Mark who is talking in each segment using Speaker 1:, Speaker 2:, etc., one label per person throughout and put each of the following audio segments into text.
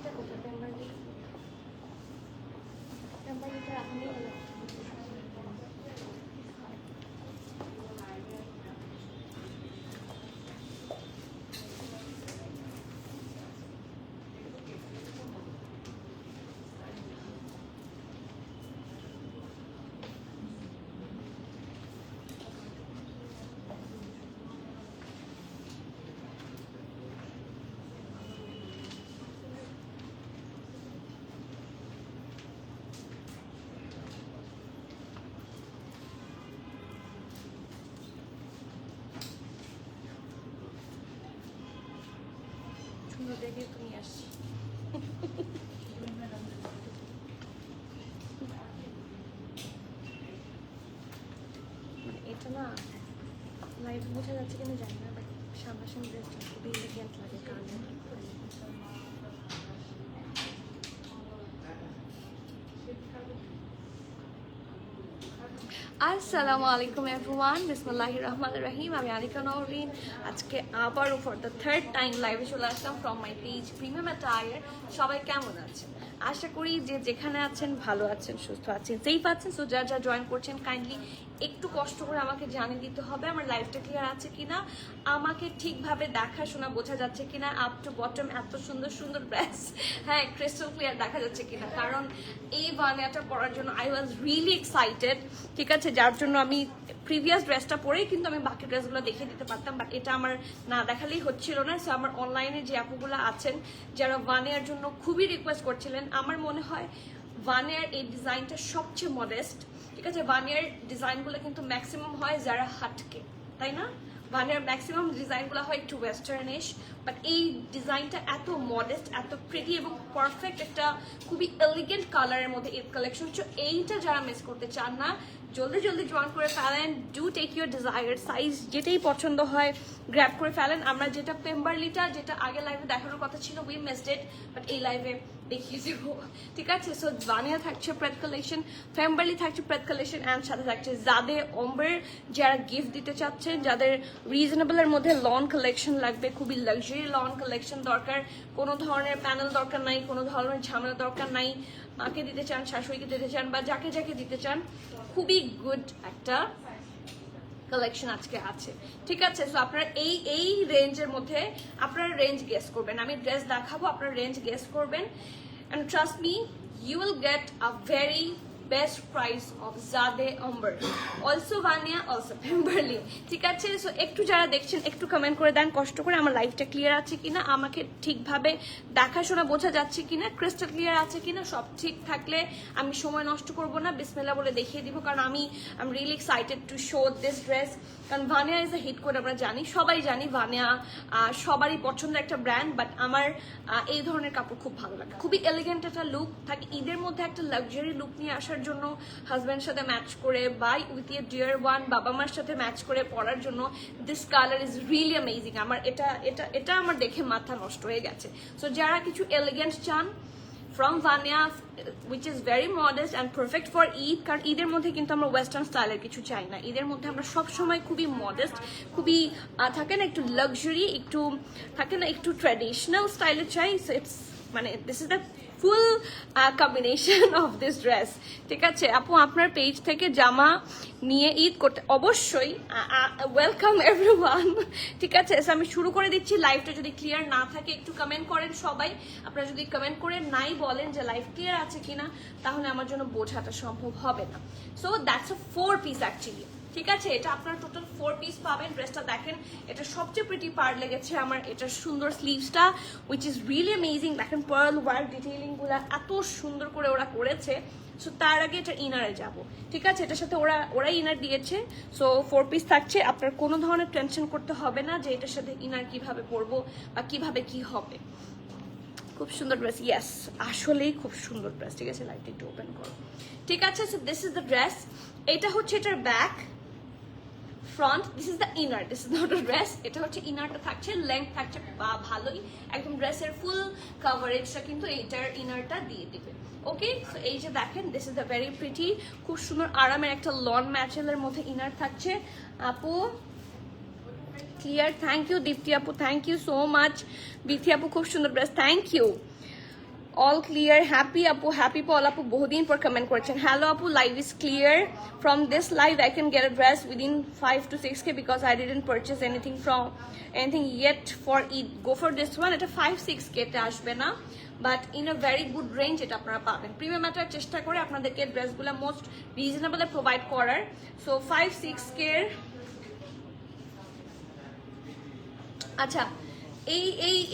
Speaker 1: পেম্বারলিটা কোথায়? পেম্বারলিটা রাখুনই হলো। সুন্দর দেখে তুমি আসছি। এটা না লাইভ বোঝা যাচ্ছে কিনা জানি না, বাট সামনাসামনি ড্রেসটা খুবই এলিগেন্ট লাগে কারণে। আসসালামু আলাইকুম এভরিওয়ান, বিসমিল্লাহির রহমানির রহিম। আমি আনিকা নওরিন। আজকে আবারও ফর দ্য থার্ড টাইম লাইভে চলে আসলাম from my page premium attire. সবাই কেমন আছেন? আশা করি যে যেখানে আছেন ভালো আছেন, সুস্থ আছেন, সেফ আছেন। সো যারা যারা জয়েন করছেন কাইন্ডলি একটু কষ্ট করে আমাকে জানিয়ে দিতে হবে আমার লাইফটা ক্লিয়ার আছে কিনা, আমাকে ঠিকভাবে দেখাশোনা বোঝা যাচ্ছে কিনা, আপ টু বটম এত সুন্দর সুন্দর ড্রেস, হ্যাঁ ক্রিস্টাল ক্লিয়ার দেখা যাচ্ছে কিনা। কারণ এই বানিয়াটা পরার জন্য আই ওয়াজ রিয়েলি এক্সাইটেড, ঠিক আছে, যার জন্য আমি প্রিভিয়াস ড্রেসটা পরেই কিন্তু আমি বাকি ড্রেসগুলো দেখিয়ে দিতে পারতাম, বাট এটা আমার না দেখালেই হচ্ছিল না। সো আমার অনলাইনে যে আপুগুলো আছেন যারা ভানিয়ার জন্য খুবই রিকোয়েস্ট করছিলেন, আমার মনে হয় ভানিয়ার এই ডিজাইনটা সবচেয়ে মডেস্ট, ঠিক আছে। ভানিয়ার ডিজাইনগুলো কিন্তু ম্যাক্সিমাম হয় যারা হাটকে, তাই না? ভানিয়ার ম্যাক্সিমাম ডিজাইনগুলো হয় একটু ওয়েস্টার্নিশ, বাট এই ডিজাইনটা এত মডেস্ট, এত প্রিটি এবং পারফেক্ট একটা খুবই এলিগেন্ট কালারের মধ্যে এই কালেকশন। সো এইটা যারা মিস করতে চান না, জলদি জলদি জয়েন করে ফেলেন। Do take your desire size, যেটাই পছন্দ হয় গ্র্যাব করে ফেলেন। আমরা যেটা পেম্বারলিটা যেটা আগে লাইভে দেখানোর কথা ছিল, উই মিসড ইট, বাট এই লাইভে দেখিয়ে দেবো, ঠিক আছে। সো ভানিয়া থাকছে প্রেড কালেকশন, পেম্বারলি থাকছে প্রেড কালেকশন, অ্যান্ড সাথে থাকছে জাদে অম্বার। যারা গিফট দিতে চাচ্ছেন, যাদের রিজনেবলের মধ্যে লন কালেকশন লাগবে, খুবই লাক্সারি লন কালেকশন দরকার, কোনো ধরনের প্যানেল দরকার নাই, কোনো ধরনের ঝামেলা দরকার নাই, মাকে দিতে চান, শাশুড়িকে দিতে চান, বা যাকে যাকে দিতে চান, খুবই গুড একটা কালেকশন আজকে আছে, ঠিক আছে। সো আপনারা এই রেঞ্জের মধ্যে আপনারা রেঞ্জ গেস করবেন, আমি ড্রেস দেখাবো, আপনারা রেঞ্জ গেস করবেন, and trust me, you will get a very best price of Zade Umber, also Vania, also Pemberley, ঠিক আছে। সো একটু যারা দেখছেন একটু কমেন্ট করে দেন কষ্ট করে আমার লাইফটা ক্লিয়ার আছে কিনা, আমাকে ঠিকভাবে দেখাশোনা বোঝা যাচ্ছে কিনা, ক্রিস্টাল ক্লিয়ার আছে কিনা। সব ঠিক থাকলে আমি সময় নষ্ট করব না, বিসমিল্লাহ বলে দেখিয়ে দিব, কারণ আমি really excited to show this dress. কারণ ভানিয়া ইজ এ হিট কোড, আমরা জানি, সবাই জানি ভানিয়া সবারই পছন্দের একটা ব্র্যান্ড, বাট আমার এই ধরনের কাপড় খুব ভালো লাগে, খুবই এলিগেন্ট একটা লুক থাকে। ঈদের মধ্যে একটা লাক্সারি লুক নিয়ে আসার জন্য, হাজব্যান্ডের সাথে ম্যাচ করে, buy with your dear one, বাবা মার সাথে ম্যাচ করে পরার জন্য this colour is really amazing. আমার এটা এটা এটা আমার দেখে মাথা নষ্ট হয়ে গেছে। সো যারা কিছু এলিগেন্ট চান from Vania, which is very modest and perfect for Eid, কারণ ঈদের মধ্যে কিন্তু আমরা ওয়েস্টার্ন স্টাইলের কিছু চাই না, ঈদের মধ্যে আমরা সব সময় খুবই মডেস্ট, খুবই থাকে না একটু লাক্সারি, একটু থাকে না একটু ট্র্যাডিশনাল স্টাইলের চাই। সো ইটস মানে this is the full combination of this dress, ঠিক আছে। আপু আপনার পেজ থেকে জামা নিয়ে ঈদ করতে অবশ্যই ওয়েলকাম এভরিওয়ান, ঠিক আছে। আমি শুরু করে দিচ্ছি। লাইভটা যদি ক্লিয়ার না থাকে একটু কমেন্ট করেন সবাই, আপনারা যদি কমেন্ট করে নাই বলেন যে লাইভ ক্লিয়ার আছে কিনা, তাহলে আমার জন্য বোঝাটা সম্ভব হবে না। So that's a 4 piece actually, ঠিক আছে। এটা আপনার টোটাল 4 পিস পাবেন। ড্রেসটা দেখেন, এটা সবচেয়ে প্রিটি পার্ট লেগেছে আমার, এটার সুন্দর স্লিভসটা উইচ ইজ রিয়েলি অ্যামেজিং। দেখেন পার্ল ওয়ার্ক ডিটেইলিং গুলা এত সুন্দর করে ওরা করেছে। সো তার আগে এটা ইনারে যাব, ঠিক আছে। এটার সাথে ওরা ইনার দিয়েছে। সো 4 পিস থাকছে, আপনার কোনো ধরনের টেনশন করতে হবে না যে এটার সাথে ইনার কিভাবে পরবো বা কিভাবে কি হবে। খুব সুন্দর ড্রেস, ইয়েস আসলেই খুব সুন্দর ড্রেস, ঠিক আছে। লাইটটা একটু ওপেন করো, ঠিক আছে। So this is the dress, এটা হচ্ছে এটার back, front, this is the inner, this is not a dress. এটা হচ্ছে ইনারটা থাকছে, লেন্থ থাকছে ভালোই, একদম ড্রেসের ফুল কাভারেজটা কিন্তু এইটার ইনারটা দিয়ে দিবে, ওকে। সো এই যে দেখেন, this is the very pretty, খুব সুন্দর আরামের একটা লন ম্যাটেরিয়ালের মধ্যে ইনার থাকছে। আপু ক্লিয়ার, থ্যাংক ইউ দীপ্তি আপু, thank you so much. Bithi আপু খুব সুন্দর dress, thank you. All clear, happy আপু, হ্যাপি পল আপু বহুদিন পর কমেন্ট করেছেন। হ্যালো আপু, live is clear. From this live I can get a dress within 5 to 6K because I didn't purchase anything yet for Eid. Go for this one. এটা 5-6K তে আসবে না, but in a very good range এটা আপনারা পাবেন। Premium matter চেষ্টা করে আপনাদেরকে ড্রেসগুলো মোস্ট রিজনেবলে প্রোভাইড করার। সো 5-6K এর। আচ্ছা,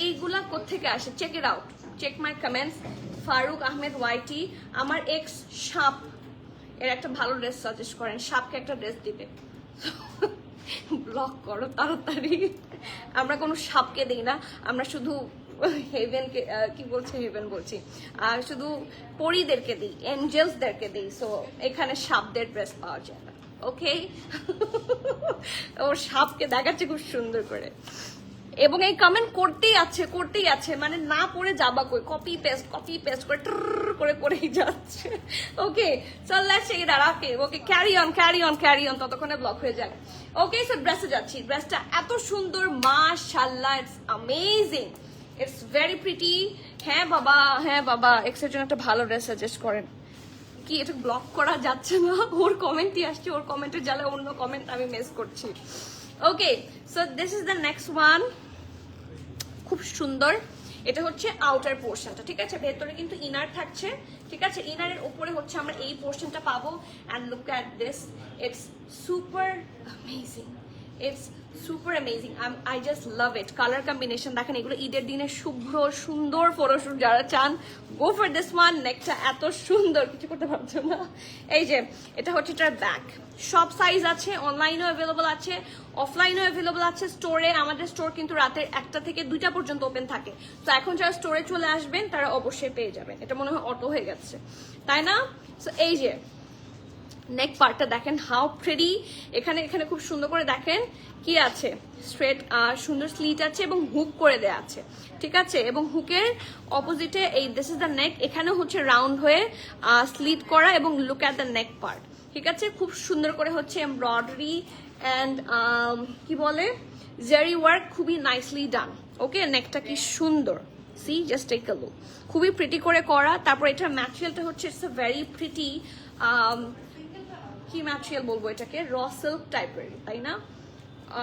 Speaker 1: এইগুলা কোত্থেকে আসে? Check it out, check my comments. Faruk Ahmed YT, আমার এক্স সাপ এর একটা ভালো ড্রেস সাজেস্ট করেন, সাপকে একটা ড্রেস দিবে। ব্লক করো তাড়াতাড়ি। আমরা কোনো সাপকে দিই না, আমরা শুধু হেভেনকে, কি বলছে হেভেন বলছি, শুধু পরীদেরকে দিই, এঞ্জেলসদেরকে দিই। সো এখানে সাপদের ড্রেস পাওয়া যায় না। ওকে, ওর সাপকে দেখাচ্ছে খুব সুন্দর করে, এবং এই কমেন্ট করতেই আছে, মানে না পড়ে যাবা কই, কপি পেস্ট করে করেই যাচ্ছে। Okay, so let's check it out. Okay, carry on, ততক্ষণে ব্লক হয়ে যায়। ওকে, সো ড্রেসে যাচ্ছি। ড্রেসটা এত সুন্দর, মাশাআল্লাহ, it's amazing, it's very pretty. হ্যাঁ বাবা, এক্সের জন্য একটা ভালো ড্রেস সাজেস্ট করেন। কি এটা ব্লক করা যাচ্ছে না? ওর কমেন্টই আসছে, ওর কমেন্টের জ্বালা অন্য কমেন্ট আমি মিস করছি। Okay, so this is the next one. খুব সুন্দর, এটা হচ্ছে আউটার পোর্শনটা, ঠিক আছে? ভেতরে কিন্তু ইনার থাকছে, ঠিক আছে? ইনারের উপরে হচ্ছে আমরা এই পোর্শনটা পাবো। And look at this, it's super amazing, it's super amazing. I just love it. Colour combination দেখেন, এগুলো ঈদের দিনে শুভ্র সুন্দর ফটোশুট যারা চান, গো ফর দিস ওয়ান। নেকটা এত সুন্দর, কিছু করতে পারছো না। এই যে এটা হচ্ছে এটার ব্যাক, সব সাইজ আছে, অনলাইনেও অ্যাভেলেবল আছে, অফলাইনেও অ্যাভেলেবল আছে। স্টোরে, আমাদের স্টোর কিন্তু রাতের 1টা থেকে 2টা পর্যন্ত ওপেন থাকে। তো এখন যারা স্টোরে চলে আসবেন তারা অবশ্যই পেয়ে যাবেন। এটা মনে হয় অটো হয়ে গেছে, তাই না? সো এই যে নেক পার্টটা দেখেন, হাউ প্রেটি। এখানে খুব সুন্দর করে দেখেন কি আছে, স্ট্রেট সুন্দর স্লিট আছে এবং হুক করে দেয়া আছে, ঠিক আছে? এবং হুকের অপোজিটে এই দিস ইজ দ্য নেক, এখানে হচ্ছে রাউন্ড হয়ে স্লিট করা, এবং look at the neck part, ঠিক আছে? খুব সুন্দর করে হচ্ছে এমব্রয়ডারি অ্যান্ড কি বলে, জারি ওয়ার্ক, খুবই নাইসলি ডান। ওকে, নেকটা কি সুন্দর, see just take a look, খুবই প্রিটি করে করা। তারপর এটার ম্যাটেরিয়ালটা হচ্ছে ইটস আ ভেরি প্রিটি, কি ম্যাটেরিয়াল বলবো এটাকে, র সিল্ক টাইপের, তাই না?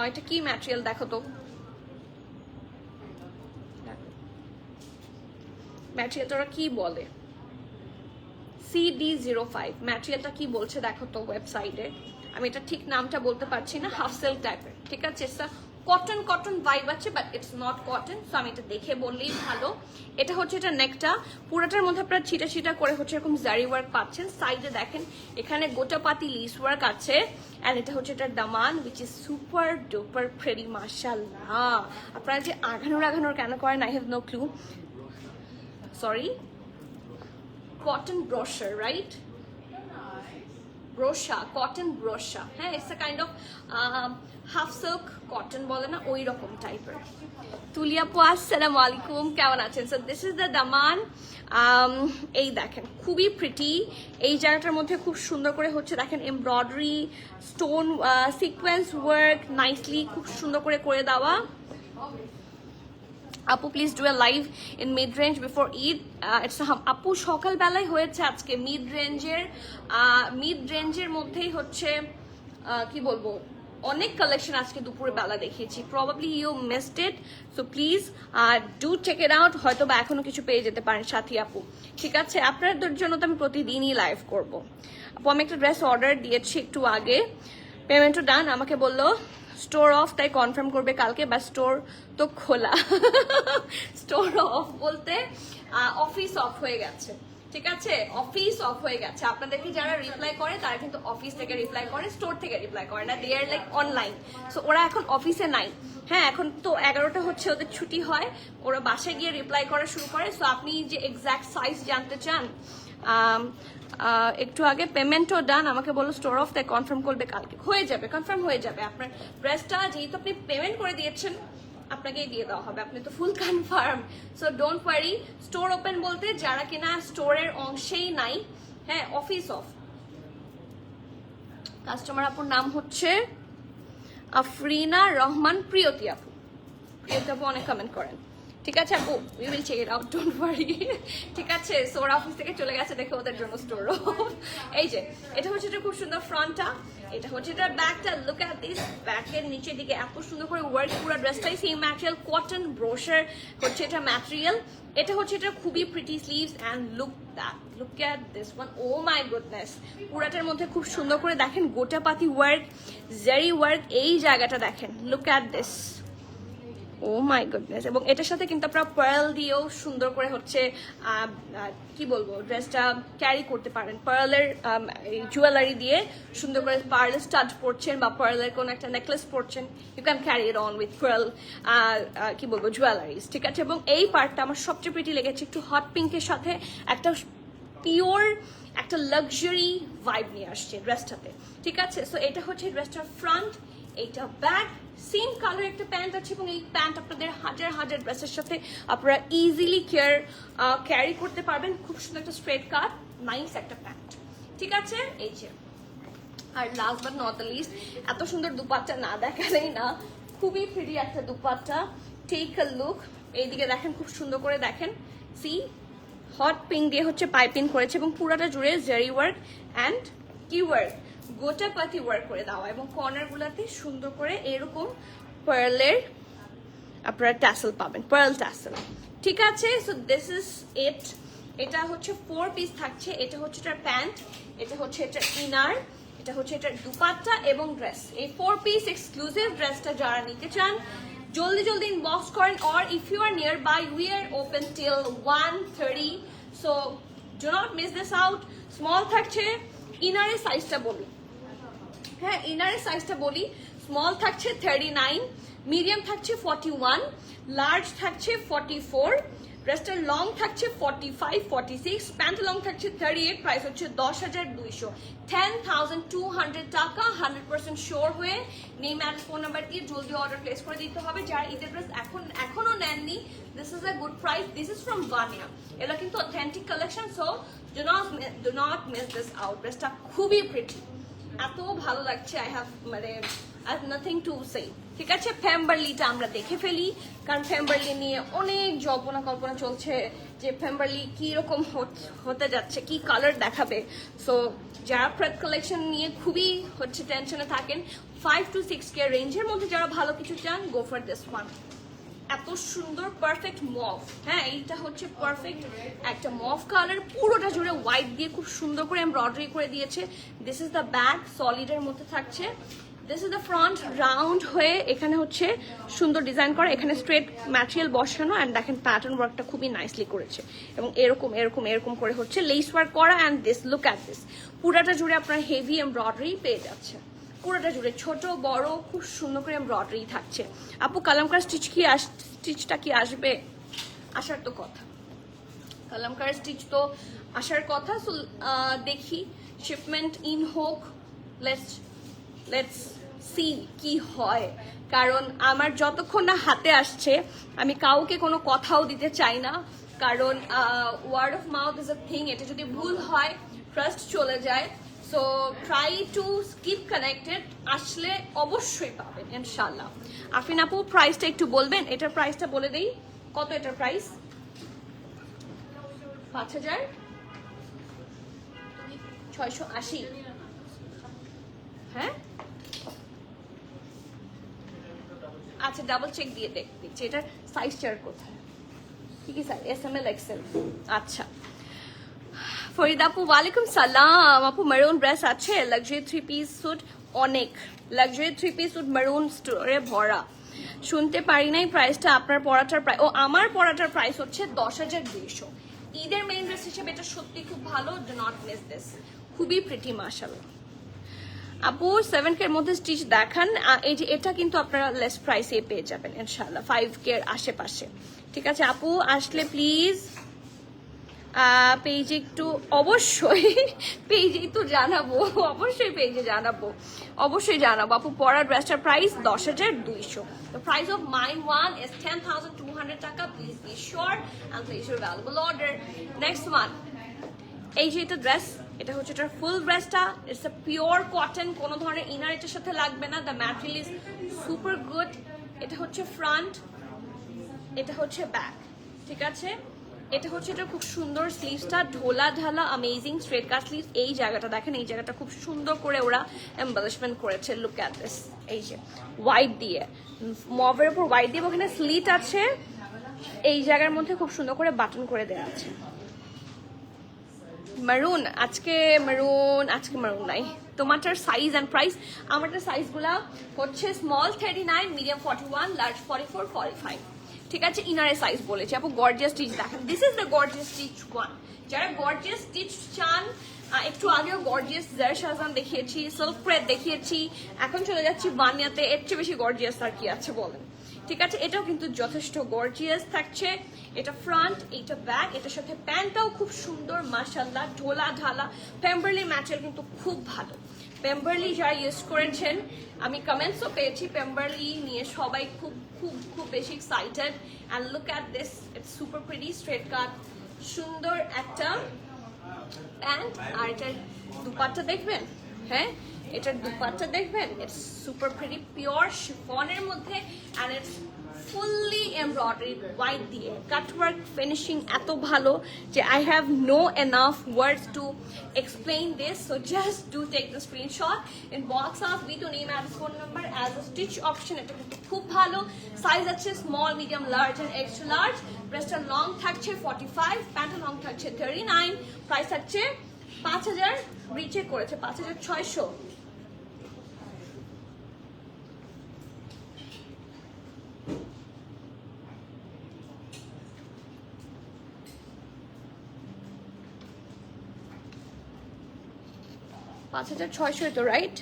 Speaker 1: এটা কি ম্যাটেরিয়াল দেখো তো, ম্যাটেরিয়ালটা ওরা কি বলে, CD05 ম্যাটেরিয়ালটা কি বলছে দেখো তো ওয়েবসাইটে, আমি এটা ঠিক নামটা বলতে পারছি না। হাফ সিল্ক টাইপের, ঠিক আছে? কটন ভাইব আছে, but it's not cotton. So আমি এটা দেখে বললেই ভালো। এটা হচ্ছে এটা নেকটা, পুরোটার মধ্যে আপনারা ছিটা করে হচ্ছে এরকম জারি ওয়ার্ক পাচ্ছেন। সাইডে দেখেন এখানে গোটা পাতি লিস ওয়ার্ক আছে। অ্যান্ড এটা হচ্ছে এটার দামান, which is super duper pretty, মাশাআল্লাহ। আপনারা যে আঘানোর কেন করেন, I have no clue. Sorry, cotton brochure, right? Brochure, cotton brochure, হ্যাঁ, it's a kind of half silk cotton বলে না, ওই রকম টাইপের। তুলিয়াপু আসসালামু আলাইকুম, কেমন আছেন? সো দিস ইজ দ্য দামান। এই দেখেন খুবই প্রিটি, এই জায়গাটার মধ্যে খুব সুন্দর করে হচ্ছে দেখেন embroidery, stone, sequence work, nicely খুব সুন্দর করে দেওয়া। আপু please do a live in mid range before Eid. It's আপু সকালবেলায় হয়েছে আজকে, মিড রেঞ্জের মধ্যেই হচ্ছে কি বলবো, অনেক কালেকশন আজকে দুপুরে বেলা দেখিয়েছি। Probably you missed it, so please do check it out. হয়তো বা এখনো কিছু পেয়ে যেতে পারেন সাথী আপু, ঠিক আছে? আপনাদের জন্য তো আমি প্রতিদিনই লাইভ করব। আপু আমি একটা ড্রেস অর্ডার দিয়েছি একটু আগে, পেমেন্টও ডান। আমাকে বললো স্টোর অফ, তাই কনফার্ম করবে কালকে, বা স্টোর তো খোলা। স্টোর অফ বলতে অফিস অফ হয়ে গেছে, ঠিক আছে? অফিস অফ হয়ে গেছে। আপনাদেরকে যারা রিপ্লাই করে তারা কিন্তু অফিস থেকে রিপ্লাই করে, স্টোর থেকে রিপ্লাই করে না। দে আর লাইক অনলাইন, সো ওরা এখন অফিসে নাই। হ্যাঁ, এখন তো 11টা হচ্ছে, ওদের ছুটি হয়, ওরা বাসায় গিয়ে রিপ্লাই করা শুরু করে। সো আপনি যে এক্সাক্ট সাইজ জানতে চান, একটু আগে পেমেন্টও ডান, আমাকে বললো স্টোর অফ, তাই কনফার্ম করবে কালকে। হয়ে যাবে, কনফার্ম হয়ে যাবে। আপনার ড্রেসটা যেহেতু আপনি পেমেন্ট করে দিয়েছেন, আপনাকেই দিয়ে দেওয়া হবে, আপনি তো full confirm. So don't worry. Store open বলতে যারা কিনা স্টোরের অংশেই নাই, হ্যাঁ, অফিস অফ। কাস্টমার আপুর নাম হচ্ছে আফরিনা রহমান প্রিয়তি আপু। প্রিয়তি আপু অনেক কমেন্ট করেন, ঠিক আছে আপু, we will check it out, don't worry. ঠিক আছে, সো ওরা অফিস থেকে চলে গেছে দেখে ওদের জন্য স্টোর। এই যে এটা হচ্ছে এটা খুব সুন্দর ফ্রন্টটা, এটা হচ্ছে এটা ব্যাকটা। লুক এট দিস, ব্যাকের নিচের দিকে এত সুন্দর করে ওয়ার্ক, পুরো ড্রেসটাই সেম ম্যাটেরিয়াল, কটন ব্রোশার হচ্ছে এটা ম্যাটেরিয়াল। এটা হচ্ছে এটা খুবই pretty sleeves and look at this one, oh my goodness. পুরাটার মধ্যে খুব সুন্দর করে দেখেন গোটাপাতি ওয়ার্ক, জারি ওয়ার্ক, এই জায়গাটা দেখেন, look at this, oh my goodness. এবং এটার সাথে কিন্তু আপনারা পার্ল দিয়েও সুন্দর করে হচ্ছে কি বলবো ড্রেসটা ক্যারি করতে পারেন। পার্লের জুয়েলারি দিয়ে সুন্দর করে পার্লের স্টাড পরছেন বা পার্লের কোনো একটা নেকলেস পরছেন, you can carry it on with pearl কি বলবো জুয়েলারিজ, ঠিক আছে। এবং এই পার্টটা আমার সবচেয়ে প্রিটি লেগেছে, একটু হট পিঙ্কের সাথে একটা পিওর একটা লাক্সারি ভাইব নিয়ে আসছে ড্রেসটাতে, ঠিক আছে। সো এটা হচ্ছে ড্রেসটার ফ্রন্ট, এইটা ব্যাক, সেম কালার একটা প্যান্ট আছে এবং এই প্যান্ট আপনাদের হাজার হাজার ড্রেসের সাথে আপনারা ইজিলি ক্যারি করতে পারবেন। খুব সুন্দর একটা স্ট্রেট কাট, নাইস একটা প্যান্ট, ঠিক আছে। এই যে আর last but not the least, এত সুন্দর দুপাট্টা না দেখালেই না, খুবই প্রিটি একটা দুপাট্টা। টেক আ লুক, এইদিকে দেখেন, খুব সুন্দর করে দেখেন, সি হট পিঙ্ক দিয়ে হচ্ছে পাইপিং করেছে এবং পুরাটা জুড়ে জারি ওয়ার্ক অ্যান্ড কি ওয়ার্ক, গোটাপাতি ওয়ার্ক করে দেওয়া এবং কর্নার গুলাতে সুন্দর করে এরকম পার্লের আপনারা ট্যাসেল পাবেন, পার্ল ট্যাসেল, ঠিক আছে। So this is it. এটা হচ্ছে 4 পিস থাকছে, এটা হচ্ছে এটার প্যান্ট, এটা হচ্ছে এটার ইনার, এটা হচ্ছে এটার দুপাট্টা এবং ড্রেস। এই 4 পিস এক্সক্লুসিভ ড্রেসটা যারা নিতে চান জলদি জলদি ইনবক্স করেন, or if you are nearby we are open till 1:30, so do not miss this out. Small থাকছে, ইনারের সাইজটা বলি, হ্যাঁ ইনারের সাইজটা বলি, স্মল থাকছে 39, মিডিয়াম থাকছে 41, লার্জ থাকছে 44, ড্রেসটার লং থাকছে 45, 46, প্যান্ট লং থাকছে 38, প্রাইস হচ্ছে 10,200, 10,200 টাকা। 100% শিওর হয়ে নেম অ্যান্ড ফোন নাম্বার দিয়ে জলদি অর্ডার প্লেস করে দিতে হবে। যারা ঈদের ড্রেস এখনো নেননি, this is a good price, this is from Vania, এটা কিন্তু authentic collection, so do not miss this out. ড্রেসটা খুবই প্রিটি, এত ভালো লাগছে, I have nothing to say, ঠিক আছে। ফেম্বারলিটা আমরা দেখে ফেলি, কারণ ফেম্বারলি নিয়ে অনেক জল্পনা কল্পনা চলছে যে ফেম্বারলি কিরকম হতে যাচ্ছে, কি কালার দেখাবে। সো যারা ফ্রেড কালেকশন নিয়ে খুবই হচ্ছে টেনশনে থাকেন, 5 to 6K রেঞ্জের মধ্যে যারা ভালো কিছু চান, গো ফর দিস ওয়ান। এত সুন্দর পারফেক্ট মফ, হ্যাঁ এইটা হচ্ছে পারফেক্ট একটা মফ কালার, পুরোটা জুড়ে হোয়াইট দিয়ে খুব সুন্দর করে এমব্রয়ডারি করে দিয়েছে। দিস ইজ দ্য ব্যাক, সলিডের মধ্যে থাকছে। This is the front, round হয়ে এখানে হচ্ছে সুন্দর ডিজাইন করা, এখানে স্ট্রেট ম্যাটেরিয়াল বসানো, অ্যান্ড দেখেন প্যাটার্ন ওয়ার্কটা খুবই নাইসলি করেছে এবং এরকম এরকম এরকম করে হচ্ছে লেস ওয়ার্ক করা। And this, look at this, পুরাটা জুড়ে আপনার হেভি এমব্রয়ডারি পেয়ে যাচ্ছে, পুরোটা জুড়ে ছোট বড় খুব সুন্দর করে এমব্রয়ডারি থাকছে। আপু কালামকার স্টিচটা কি আসবে? আসার তো কথা, কালামকার স্টিচ তো আসার কথা। সো দেখি শিপমেন্ট ইন হোক, লেটস সি কি হয়, কারণ আমার যতক্ষণ না হাতে আসছে আমি কাউকে কোনো কথাও দিতে চাই না, কারণ word of mouth is a thing, এটা যদি ভুল হয় ট্রাস্ট চলে যায়। So try to keep connected, আসলে অবশ্যই পাবেন ইনশাল্লাহ। আফরিন আপু প্রাইসটা একটু বলবেন? এটার প্রাইসটা বলে দেই, কত এটার প্রাইস? 5,680, হ্যাঁ আচ্ছা ডাবল চেক দিয়ে দেখছি এটার সাইজ চার কোথায়, কি কি সাইজ? SML XL, আচ্ছা। ফরিদ আপু ওয়ালাইকুম সালাম। আপু মেরুন ড্রেস আছে, লাক্সারি 3 পিস স্যুট, অনেক লাক্সারি 3 পিস স্যুট মেরুন স্টোরে ভরা। শুনতে পারি নাই প্রাইসটা, আপনার পরাটার প্রাইস, ও আমার পরাটার প্রাইস হচ্ছে 10,200। ঈদের মেইন ড্রেস হিসেবে এটা সত্যি খুব ভালো, ডু নট মিস দিস, খুবই প্রিটি মাশাআল্লাহ। আপু 7K এর মধ্যে স্টিচ দেখান, এই যে এটা কিন্তু আপনারা লেস প্রাইসে পেয়ে যাবেন ইনশাআল্লাহ, 5K এর আশেপাশে, ঠিক আছে। আপু আসলে প্লিজ পেজে একটু, অবশ্যই পেজেই তো জানাবো, অবশ্যই পেজে জানাবো, অবশ্যই জানাবো। আপু পরা ড্রেসটার price 10,200, the price of mine one is 10,200 টাকা, please be sure and place your valuable order. Next one, এই যে এটা ড্রেস, এটা হচ্ছে এটার ফুল ড্রেসটা, ইটস আ পিওর কটন, কোনো ধরনের ইনার এটার সাথে লাগবে না, the material is super good. এটা হচ্ছে ফ্রন্ট, এটা হচ্ছে ব্যাক, ঠিক আছে। এটা হচ্ছে এটা খুব সুন্দর স্লিভসটা, ঢোলা ঢালা অ্যামেজিং স্ট্রেট কাট স্লিভ। এই জায়গাটা দেখেন, এই জায়গাটা খুব সুন্দর করে ওরা এমবেলিশমেন্ট করেছে। লুক অ্যাট দিস, এই যে হোয়াইট দিয়ে, মভের উপর হোয়াইট দিয়ে, ওখানে স্লিট আছে, এই জায়গার মধ্যে খুব সুন্দর করে বাটন করে দেওয়া আছে। মারুন আজকে মারুন নাই। তোমারটার সাইজ অ্যান্ড প্রাইস, আমারটার সাইজগুলা হচ্ছে স্মল 39, মিডিয়াম 41, লার্জ 44, 45, ঠিক আছে। ইনারে সাইজ বলেছি আপু। গর্জিয়াস স্টিচ দেখেন, this is the gorgeous stitch one. যারা গর্জিয়াস স্টিচ চান, একটু আগেও গর্জিয়াস জারশাজান দেখিয়েছি, সিল্ক প্রেড দেখিয়েছি, এখন চলে যাচ্ছি বানিয়াতে। এর চেয়ে বেশি গর্জিয়াস আর কি আছে বলেন, ঠিক আছে। এটাও কিন্তু যথেষ্ট গর্জিয়াস থাকছে। এটা ফ্রন্ট, এটা ব্যাক, এটার সাথে প্যান্টটাও খুব সুন্দর মাশাআল্লাহ, ঢোলা ঢালা। পেম্বারলি ম্যাটেরিয়াল কিন্তু খুব ভালো। পেম্বারলি যারা ইউজ করেছেন, আমি কমেন্টসও পেয়েছি পেম্বারলি নিয়ে, সবাই খুব খুব খুব বেশি excited. And look at this, it's super pretty straight কাট, সুন্দর একটা প্যান্ট। আর এটার দুপাট্টা দেখবেন, হ্যাঁ এটার দুপাট্টা দেখবেন, ইটস সুপার প্রিটি পিওর শিফনের মধ্যে, and it's fully embroidery white দিয়ে। কাটওয়ার্ক ফিনিশিং এত ভালো যে I have no enough words to explain this. So just do take the screenshot, inbox us with your name and phone number as a stitch option. এটা কিন্তু খুব ভালো। Size আছে small, medium, large and extra large. ব্রেস্টটা long থাকছে 45, প্যান্টটা long থাকছে 39। Price থাকছে 5000, রিচেক করেছে 5600। $5600 তো রাইট?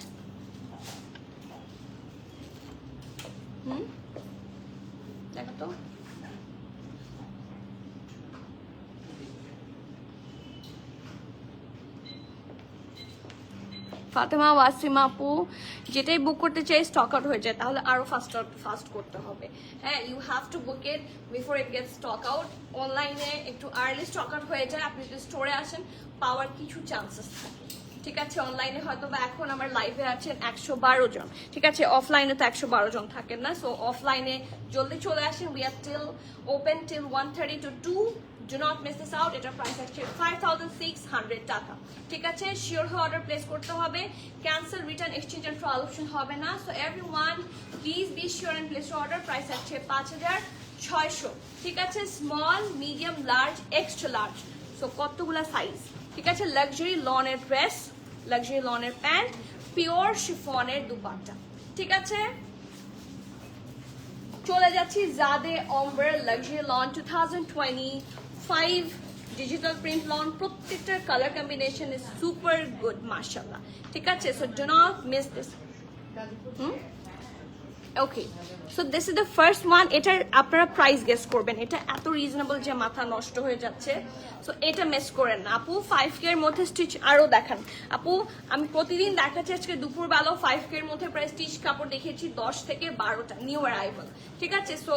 Speaker 1: দেখো তো, ফাতেমা ওয়াসিমা আপু, যেটাই বুক করতে চাই স্টক আউট হয়ে যায়, তাহলে আরো ফাস্ট করতে হবে। হ্যাঁ, you have to book it before it get stock out. অনলাইনে একটু আর্লি স্টক আউট হয়ে যায়, আপনি যদি স্টোরে আসেন পাওয়ার কিছু চান্সেস থাকে, ঠিক আছে। অনলাইনে হয়তো বা এখন আমার লাইভে আছেন 112 জন, ঠিক আছে। অফলাইনে তো 112 জন থাকেন না। সো অফলাইনে জলদি চলে আসেন। We are till open till 1:30 to 2. Do not miss this out. এটার প্রাইস আছে 5600 টাকা, ঠিক আছে। শিওর হয়ে অর্ডার প্লেস করতে হবে। Cancel, return, exchange and trial option হবে না। So everyone please be sure and place order. Price আছে 5600, ঠিক আছে। Small, medium, large, extra large. So কতগুলা সাইজ, ঠিক আছে। লাক্সারি লনের ড্রেস, লাক্সারি লনের প্যান্ট, পিওর শিফনের দুপাট্টা, ঠিক আছে। চলে যাচ্ছি Jade Ambar luxury lawn 2025 digital print lawn. প্রত্যেকটার colour combination is super good মাশাআল্লাহ, ঠিক আছে। So do not miss this. Okay, so this is the first one. এটার আপনারা প্রাইস গেস করবেন, এটা এত রিজনেবল যে মাথা নষ্ট হয়ে যাচ্ছে। সো এটা মিস করেন না আপু। 5K এর মধ্যে স্টিচ আরো দেখান আপু। আমি প্রতিদিন দেখাচ্ছি, আজকে দুপুরবেলাও 5K এর মধ্যে প্রায় স্টিচ কাপড় দেখিয়েছি 10 থেকে 12টা নিউ অ্যারাইভাল, ঠিক আছে। সো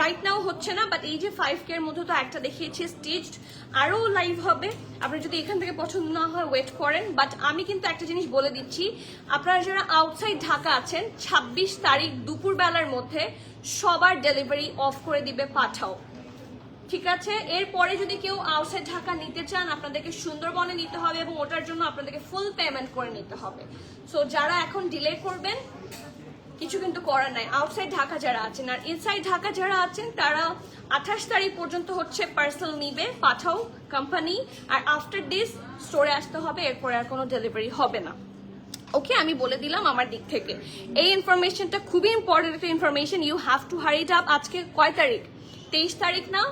Speaker 1: রাইট নাও হচ্ছে না, বাট এই যে 5K এর মধ্যে তো একটা দেখিয়েছি স্টিচড, আরো লাইভ হবে। আপনি যদি এখান থেকে পছন্দ না হয় ওয়েট করেন। বাট আমি কিন্তু একটা জিনিস বলে দিচ্ছি, আপনারা যারা আউটসাইড ঢাকা আছেন, 26 তারিখ দুপুরবেলার মধ্যে সবার ডেলিভারি অফ করে দিবে পাঠাও, ঠিক আছে। এরপরে যদি কেউ আউটসাইড ঢাকা নিতে চান, আপনাদেরকে সুন্দরবনে নিতে হবে এবং ওটার জন্য আপনাদেরকে ফুল পেমেন্ট করে নিতে হবে। সো যারা এখন ডিলে করবেন, কিছু কিন্তু করার নাই। আউটসাইড ঢাকা যারা আছেন, আর ইনসাইড ঢাকা যারা আছেন, তারা 28 তারিখ পর্যন্ত হচ্ছে পার্সেল নিবে পাঠাও কোম্পানি, আর আফটার দিস স্টোরে আসতে হবে, এরপরে আর কোনো ডেলিভারি হবে না। ওকে, আমি বলে দিলাম আমার দিক থেকে। এই ইনফরমেশনটা খুবই ইম্পর্টেন্ট একটা ইনফরমেশন, ইউ হ্যাভ টু হারি ইট আপ। আজকে কয় তারিখ? 23 তারিখ না?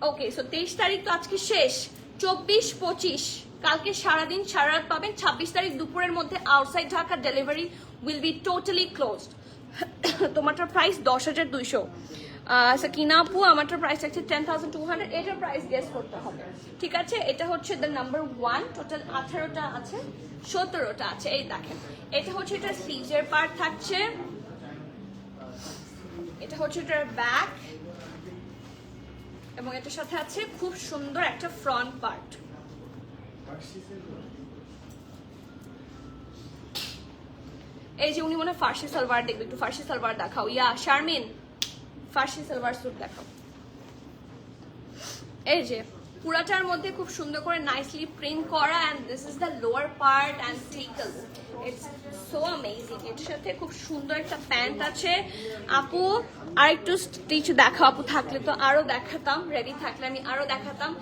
Speaker 1: ওকে, সো 23 তারিখ তো আজকে শেষ। 24, 25 কালকে সারাদিন সারা রাত পাবেন। 26 তারিখ দুপুরের মধ্যে outside Dhaka delivery will be totally closed. তোমারটার প্রাইস 10,200। সাকিনা আপু, আমারটার প্রাইস আছে 10,200। এটার প্রাইস গেস করতে হবে, ঠিক আছে। এটা হচ্ছে দ্য নাম্বার 1। টোটাল 18টা আছে, 17টা আছে। এই দেখেন, এটা হচ্ছে এটা স্লিভসের পার্ট থাকছে, এটা হচ্ছে এটার ব্যাক, এবং এটার সাথে আছে খুব সুন্দর একটা ফ্রন্ট পার্ট। এই যে উনি মনে ফার্সি সালোয়ার দেখবে, একটু ফার্সি সালোয়ার দেখাও। Yeah Sharmin, Farsi salwar suit দেখাও। এই যে পুরাটার মধ্যে খুব সুন্দর করে নাইসলি প্রিন্ট করা, and this is the lower part and টেকল, ইটস সো অ্যামেজিং। এর সাথে খুব সুন্দর একটা প্যান্ট আছে। আপু আর একটু স্টিচ দেখাও, আপু থাকলে তো আরো দেখাতাম, রেডি থাকলে আমি আরো দেখাতাম।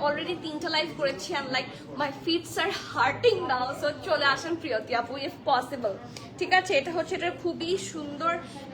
Speaker 1: অলরেডি 3টা লাইভ করেছি, and like my feets are hurting now, so চলে আসেন প্রিয়তি আপু ইফ পসিবল। ঠিক আছে, এটা হচ্ছে এটা খুবই সুন্দর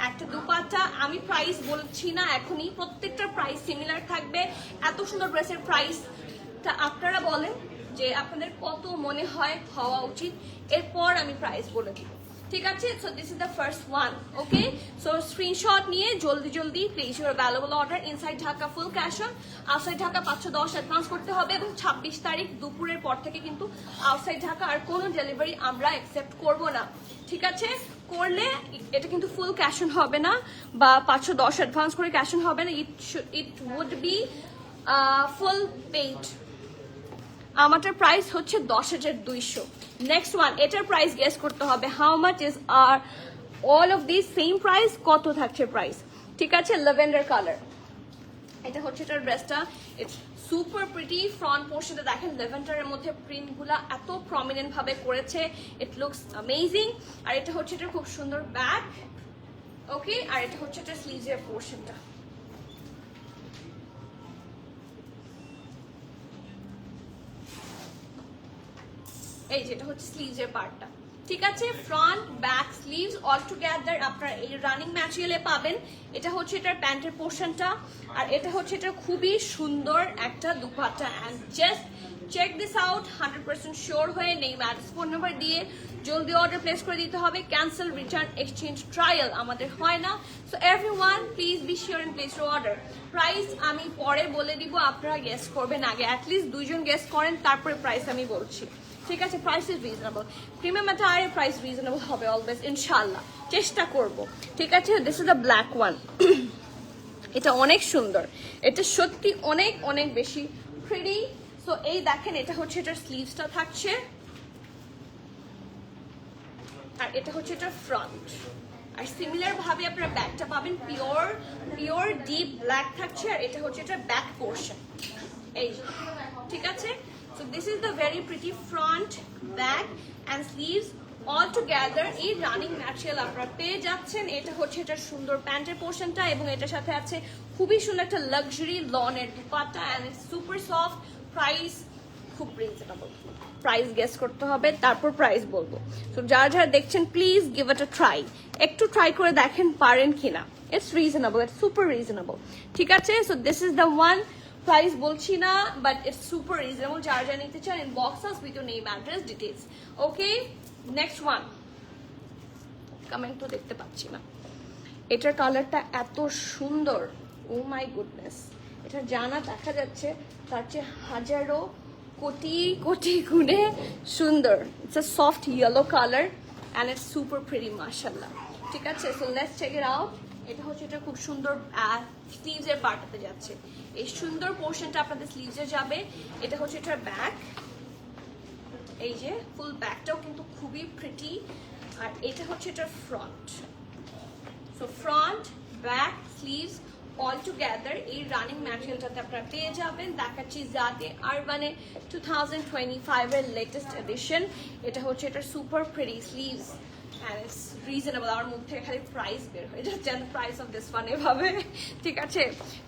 Speaker 1: একটা দুপাট্টা। আমি প্রাইস বলছি না এখনই, প্রত্যেকটা প্রাইস সিমিলার থাকবে। এত সুন্দর ড্রেসের প্রাইসটা আপনারা বলেন যে আপনাদের কত মনে হয় হওয়া উচিত, এরপর আমি প্রাইস বলে দিব। ঠিক আছে, so this is the first one. Okay, so screenshot নিয়ে জলদি জলদি place your available order. Inside Dhaka full cash on, outside Dhaka 510 advance করতে হবে, এবং 26 তারিখ দুপুরের পর থেকে কিন্তু আউটসাইড ঢাকা আর কোনো ডেলিভারি আমরা অ্যাকসেপ্ট করব না। ঠিক আছে, করলে এটা কিন্তু ফুল ক্যাশ অন হবে না, বা 510 অ্যাডভান্স করে ক্যাশ অন হবে না, it would be full paid. আমারটার প্রাইস হচ্ছে 10,200। নেক্সট ওয়ান, এটার প্রাইস গেস করতে হবে। How much is are all of this same price? কত থাকছে প্রাইস? ঠিক আছে, ল্যাভেন্ডার কালার, এটা হচ্ছে এটার ড্রেসটা। It's super pretty. ফ্রন্ট পোর্শনটা দেখেন, ল্যাভেন্ডারের মধ্যে প্রিন্টগুলা এত প্রমিনেন্ট ভাবে করেছে, ইট লুকস অ্যামেজিং। আর এটা হচ্ছে এটা খুব সুন্দর ব্যাক। ওকে, আর এটা হচ্ছে এটা স্লিভসের পোর্শনটা। এই যেটা হচ্ছে স্লিভসের পার্টটা। ঠিক আছে, front back sleeves all together আপনারা এই রানিং ম্যাটেরিয়ালে পাবেন। এটা হচ্ছে এটার প্যান্টের পোর্শনটা, আর এটা হচ্ছে এটা খুবই সুন্দর একটা dupatta. And just check this out, 100% sure হয়ে নেই ম্যাডাস ফোন নাম্বার দিয়ে জলদি অর্ডার প্লেস করে দিতে হবে। ক্যান্সেল, রিটার্ন, এক্সচেঞ্জ, ট্রায়াল আমাদের হয় না। So everyone please be sure and place your order. Price আমি পরে বলে দিব, আপনারা গেস করবেন আগে, অ্যাটলিস্ট 2 জন গেস করেন, তারপরে প্রাইস আমি বলছি। ঠিক আছে, প্রাইস ইজ রিজনেবল। প্রিমিয়াম অ্যাটায়ারের প্রাইস রিজনেবল হবে অলওয়েজ, ইনশাল্লাহ চেষ্টা করব। ঠিক আছে, this is the black one. এটা অনেক সুন্দর, এটা সত্যি অনেক অনেক বেশি প্রিটি। সো এই দেখেন, এটা হচ্ছে এটার স্লিভসটা থাকছে, আর এটা হচ্ছে এটার ফ্রন্ট। আর সিমিলার ভাবে আপনারা ব্যাকটা পাবেন, পিওর ডিপ ব্ল্যাক থাকছে, আর এটা হচ্ছে এটার ব্যাক পোর্শন। এই ঠিক আছে, so this is the very pretty front, back and sleeves all together এই রানিং ম্যাটেরিয়াল আপনারা পেয়ে যাচ্ছেন। এটা হচ্ছে এটার সুন্দর প্যান্টের পোর্শনটা, এবং এটার সাথে আছে খুবই সুন্দর একটা লাক্সারি লনের dupatta, and it's super soft. Price খুব রিজনেবল, প্রাইস গেস করতে হবে, তারপর প্রাইস বলবো। তো যারা যারা দেখছেন please give it a try, একটু ট্রাই করে দেখেন পারেন কিনা। It's reasonable, it's super reasonable. ঠিক আছে, so this is the one. Price বলছি না, বাট ইটস সুপার রিজনেবল। যারা যারা নিতে চান inbox us with your name, address, details. Okay, next one. Comment তো দেখতে পাচ্ছি না। এটার কালারটা এত সুন্দর, ও মাই গুডনেস। এটা জানা দেখা যাচ্ছে তার চেয়ে হাজারো কোটি কোটি গুণে সুন্দর। It's a soft yellow colour and it's super pretty, মাশাআল্লাহ। ঠিক আছে, so let's check it out. এটা হচ্ছে এটা খুব সুন্দর স্লিভসের পার্টটাতে যাচ্ছে, এই সুন্দর পোর্শনটা আপনাদের স্লিভসে যাবে। এটা হচ্ছে এটার ব্যাক, এই যে ফুল ব্যাকটাও কিন্তু খুবই প্রিটি। আর এটা হচ্ছে এটার front. So front, back, sleeves all together এই রানিং ম্যাটেরিয়ালটাতে আপনারা পেয়ে যাবেন। দেখাচ্ছি জাদে আরবানে 2025 এর লেটেস্ট এডিশন। এটা হচ্ছে এটার super pretty sleeves and it's reasonable. আমার মুখ থেকে খালি প্রাইস বের হয়ে যাচ্ছে, and the price of this one এভাবে। ঠিক আছে,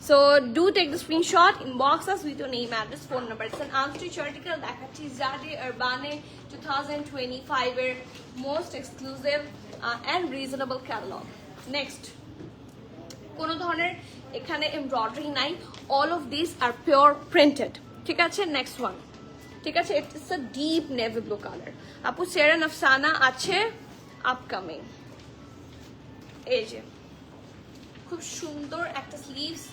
Speaker 1: so do take the screenshot, inbox us with your name, address, phone number. It's an unstitched article দেখাচ্ছি জাদে আরবানে 2025 এর most exclusive and reasonable catalog. Next, কোনো ধরনের এখানে এমব্রয়ডারি নাই, all of these are pure printed. ঠিক আছে, next one। ঠিক আছে, it's a deep navy blue color। আপু সেরা নফসানা আছে আপকামিং। এই যে খুব সুন্দর একটা স্লিভস।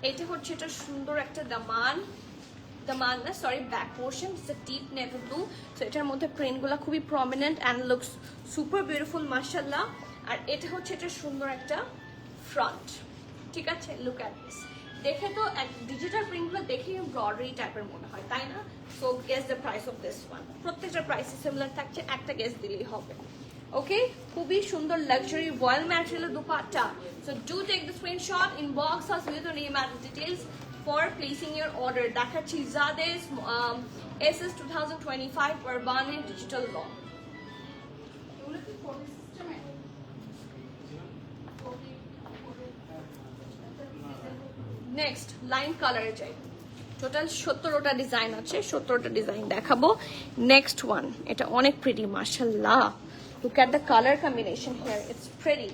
Speaker 1: এটা হচ্ছে এটা সুন্দর একটা দামান না, sorry, back portion. It's a deep navy blue. So এটার মধ্যে প্রিন্টগুলো খুবই prominent and looks super beautiful, মাশাআল্লাহ। আর এটা হচ্ছে এটা সুন্দর একটা ফ্রন্ট। ঠিক আছে, লুক অ্যাট দিস। দেখে তো ডিজিটাল প্রিন্টগুলো দেখে এমব্রয়ডারি টাইপের মনে হয়, তাই না? So guess the price of this one. প্রত্যেকটা প্রাইস সিমিলার থাকছে, একটা গেস দিলেই হবে। ওকে, খুবই সুন্দর লাক্সারি ভয়েল ম্যাটেরিয়ালের dupatta. So do take the screenshot, inbox us with your name and details. for placing your order. দেখাচ্ছি Zades SS 2025 Urban Digital Law. Next line কালারে যাই। টোটাল 17টা ডিজাইন আছে, 17টা ডিজাইন দেখাবো। নেক্সট ওয়ান, এটা অনেক প্রিটি মাশাআল্লাহ, look at the colour combination here, it's pretty.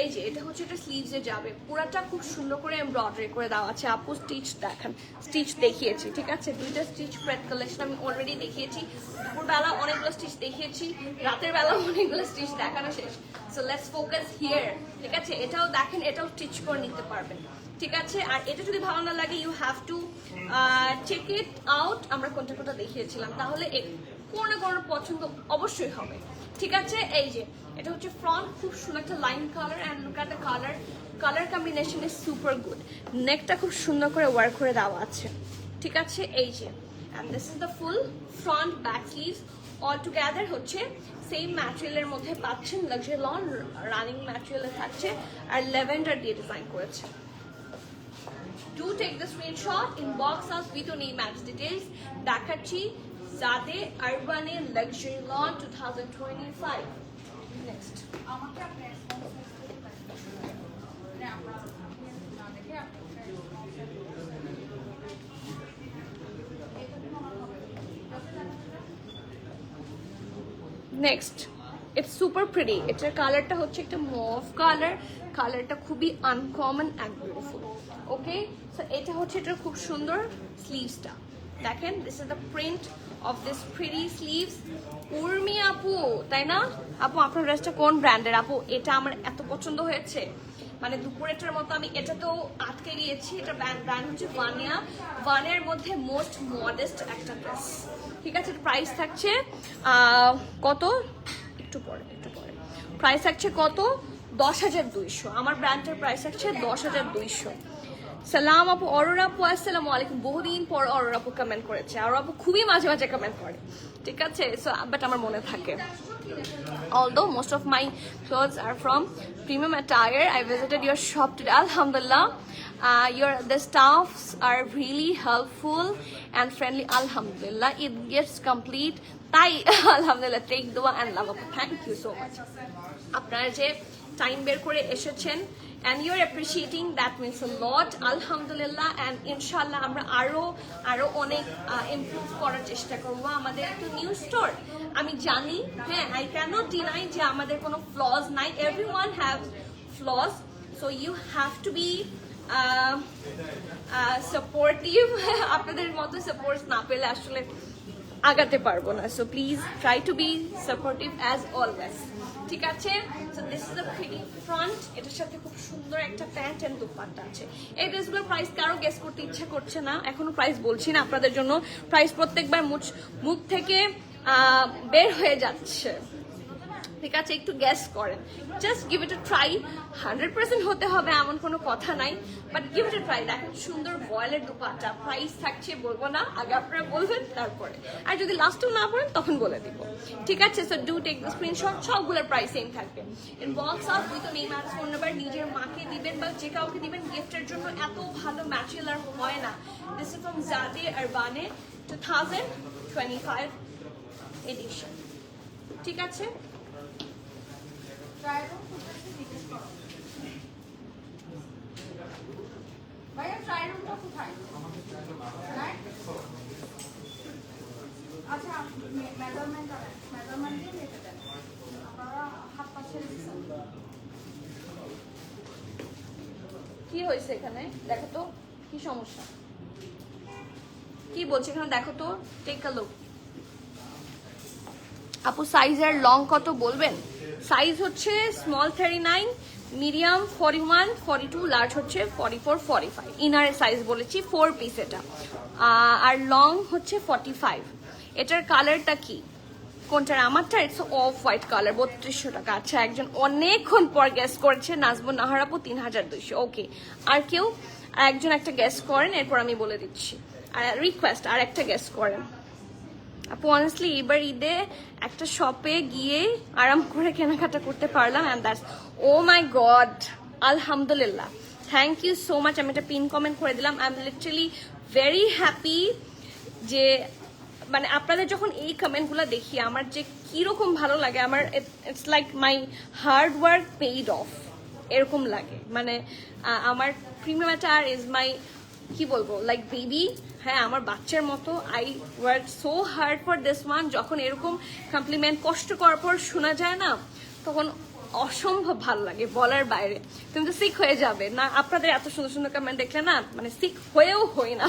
Speaker 1: এই যে এটা হচ্ছে, এটা স্লিভসে যাবে, পুরাটা খুব সুন্দর করে এমব্রয়ডারি করে দেওয়া আছে। আপু স্টিচ দেখান, স্টিচ দেখিয়েছি, ঠিক আছে, দুইটা স্টিচ প্রেড কালেকশন আমি অলরেডি দেখিয়েছি। দুপুরবেলা অনেকগুলো স্টিচ দেখিয়েছি, রাতের বেলা অনেকগুলো স্টিচ দেখানো শেষ। সো লেটস ফোকাস হিয়ার, ঠিক আছে। এটাও দেখেন, এটাও স্টিচ করে নিতে পারবেন, ঠিক আছে। আর এটা যদি ভালো না লাগে, you have to check it out, আমরা কোনটা কোনটা দেখিয়েছিলাম, তাহলে কোনো না কোনো পছন্দ অবশ্যই হবে, ঠিক আছে। এই যে এটা হচ্ছে ফ্রন্ট, খুব সুন্দর একটা line colour, and look at the colour combination is super good. নেকটা খুব সুন্দর করে ওয়ার্ক করে দেওয়া আছে, ঠিক আছে। এই যে, and this is the full front back sleeves all together হচ্ছে সেম ম্যাটেরিয়ালের মধ্যে পাচ্ছেন, লাক্সারি লন রানিং ম্যাটেরিয়ালে থাকছে, আর ল্যাভেন্ডার দিয়ে ডিজাইন করেছে। Do take the screenshot, inbox us with your name and details. দেখাচ্ছি Zade Urban Luxury Lawn 2025. Next. আমাকে আপনি next, it's super pretty. এটার কালারটা হচ্ছে একটা মুভ কালার, কালারটা খুবই uncommon and beautiful. Okay, so এটা হচ্ছে এটার খুব সুন্দর স্লিভসটা দেখেন, this is the print of this pretty sleeves. Urmi আপু, তাই না আপু? আপনার ড্রেসটা কোন ব্র্যান্ডের আপু? এটা আমার এত পছন্দ হয়েছে, মানে দুপুরেটার মতো আমি এটা তো আটকে গিয়েছি। এটা ব্র্যান্ড হচ্ছে ভানিয়া, ভানিয়ার মধ্যে মোস্ট মডেস্ট একটা ড্রেস, ঠিক আছে। প্রাইস থাকছে কত, একটু পরে প্রাইস থাকছে কত, 10,200। আমার ব্র্যান্ডের প্রাইস থাকছে 10,200। সালাম আপু, অরোরা আপু আসসালামু আলাইকুম। বহুদিন পর অরোরা আপু কমেন্ট করেছে, আর আপু খুবই মাঝে মাঝে কমেন্ট করে, ঠিক আছে। সো বাট আমার মনে থাকে। Although most of my clothes are from Premium Attire, I visited your shop today. Alhamdulillah, the staffs are really helpful and friendly. Alhamdulillah, it gets complete. Tai Alhamdulillah, take dua and love. Thank you so much. আপনারা যে time বের করে এসেছেন and you're appreciating, that means a lot. Alhamdulillah, and inshallah আমরা আরো অনেক improve করার চেষ্টা করব। আমাদের একটা নিউ স্টোর, আমি জানি, হ্যাঁ, I cannot deny যে আমাদের কোনো ফ্লজ নাই, everyone have flaws, so you have to be supportive. আপনাদের মতো সাপোর্ট না পেলে আসলে আগাতে পারবো না, so please try to be supportive as always, ঠিক আছে। So this is a pretty front, এটার সাথে খুব সুন্দর একটা প্যান্ট এন্ড দুপাট্টা আছে। এই ড্রেসগুলোর প্রাইস কারো গেস করতে ইচ্ছা করছে না, এখনো প্রাইস বলছি না আপনাদের জন্য, প্রাইস প্রত্যেকবার মুখ থেকে বের হয়ে যাচ্ছে, ঠিক আছে। একটু গ্যাস করেন, just give it a try. 100% হতে হবে এমন কোনো কথা নাই, but give it a try. দেখেন সুন্দর বয়েলের দুপাট্টা, প্রাইস থাকছে বলবো না, আগে আপনারা বলবেন তারপরে, আর যদি লাস্টেও না পড়েন তখন বলে দিব, ঠিক আছে। So do take the screenshot, সবগুলোর প্রাইস সেম থাকবে। ইনবক্স আপ উইথ নেম আর ফোন নাম্বার, নিজের মাকে দিবেন বা যে কাউকে দিবেন গিফটের জন্য, এত ভালো ম্যাটেরিয়াল আর হয় না। This is from Zade Urban 2025 edition, ঠিক আছে। ভাইয়া ট্রাই রুমটা কোথায়? আচ্ছা, মেজারমেন্ট দিয়ে রেখে দেন, আপনারা হাত পা ছেড়ে দিচ্ছেন। কি হয়েছে এখানে? দেখো তো কি সমস্যা, কি বলছে এখানে, দেখো তো, টেক আ লুক। আপু সাইজের লং কত বলবেন? সাইজ হচ্ছে স্মল 39, মিডিয়াম 41, 42, লার্জ হচ্ছে 44, 45। ইনারের সাইজ বলেছি, 4 পিস এটা, আর লং হচ্ছে 45। এটার কালারটা কি, কোনটার? আমারটা ইটস অফ হোয়াইট কালার, 3200 টাকা। আচ্ছা, একজন অনেকক্ষণ পর গ্যাস করেছে, নাজবুন নাহার আপু 3200। ওকে, আর কেউ একজন একটা গ্যাস করেন, এরপর আমি বলে দিচ্ছি। আর রিকোয়েস্ট, আর একটা গ্যাস করেন আপু। অনেস্টলি এবার ঈদে একটা শপে গিয়ে আরাম করে কেনাকাটা করতে পারলাম, and that's, oh my god, আলহামদুলিল্লাহ। Thank you so much. আমি একটা পিন কমেন্ট করে দিলাম। I am literally very happy যে মানে আপনাদের যখন এই কমেন্টগুলো দেখি আমার যে কীরকম ভালো লাগে, আমার it's like my hard work paid of এরকম লাগে। মানে আমার প্রিমিয়াম অ্যাটায়ার ইজ মাই, কি বলবো, লাইক বেবি। হ্যাঁ, আমার বাচ্চার মতো। I work so hard for this one. যখন এরকম কমপ্লিমেন্ট কষ্ট করার পর শোনা যায় না, তখন অসম্ভব ভালো লাগে, বলার বাইরে। তুমি তো সিক হয়ে যাবে না আপনাদের এত সুন্দর সুন্দর কমেন্ট দেখলে না, মানে সিক হয়েও হই না।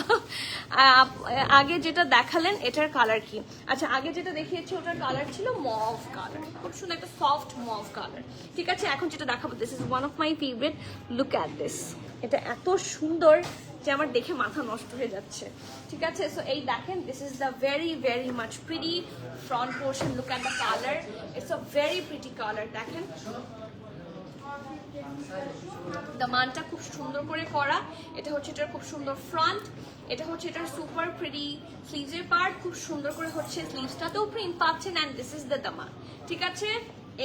Speaker 1: আগে যেটা দেখালেন এটার কালার কি? আচ্ছা, আগে যেটা দেখিয়েছি ওটার কালার ছিল মভ কালার, খুব সুন্দর একটা সফট মভ কালার। ঠিক আছে, এখন যেটা দেখাবো, this is one of my favourite. Look at this. এটা এত সুন্দর যে আমার দেখে মাথা নষ্ট হয়ে যাচ্ছে। ঠিক আছে, সো এই দেখেন, this is the very very much pretty front portion. Look at the colour, it's a very pretty colour. দেখেন দামানটা খুব সুন্দর করে করা। এটা হচ্ছে এটার খুব সুন্দর ফ্রন্ট, এটা হচ্ছে এটার সুপার প্রিটি স্লিভসের পার্ট। খুব সুন্দর করে হচ্ছে স্লিভসটাতেও প্রিন্ট পাচ্ছেন, অ্যান্ড দিস ইজ দ্য দামান। ঠিক আছে,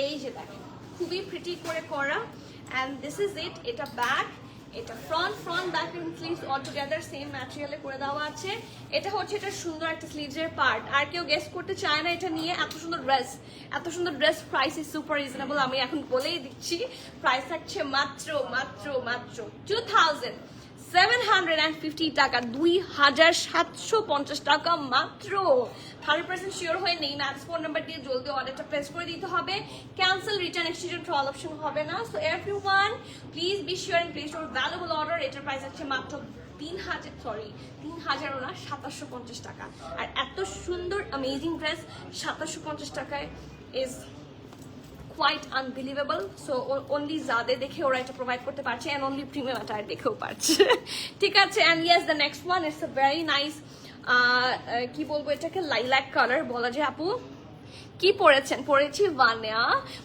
Speaker 1: এই যে দেখেন খুবই প্রিটি করে করা, অ্যান্ড দিস ইজ ইট। এটা ব্যাক, এটা front back sleeves all together same ম্যাটেরিয়ালে করে দেওয়া আছে। এটা হচ্ছে এটা সুন্দর একটা স্লিভসের পার্ট। আর কেউ গেস করতে চায় না এটা নিয়ে। এত সুন্দর dress, price is super reasonable. আমি এখন বলেই দিচ্ছি, প্রাইস থাকছে মাত্র 2750 টাকা, 2750 টাকা মাত্র। 100% শিওর হয়ে নেই, ম্যাক্স ফোন নাম্বার দিয়ে জলদি অর্ডারটা প্লেস করে দিতে হবে। Cancel, return, exchange trial option হবে না। So everyone please be sure and place your valuable order. এটার প্রাইস আছে মাত্র 2750 টাকা। আর এত সুন্দর অ্যামেজিং ড্রেস 2750 টাকায় is quite unbelievable. So only Zade দেখে ওরা এটা প্রোভাইড করতে পারছে, and only premium attire দেখেও পারছে। ঠিক আছে, and yes, the next one is a very nice কি বলবো এটাকে, লাইলাক কালার বলা যায়। আপু কি পরেছেন? পরেছি ভানিয়া।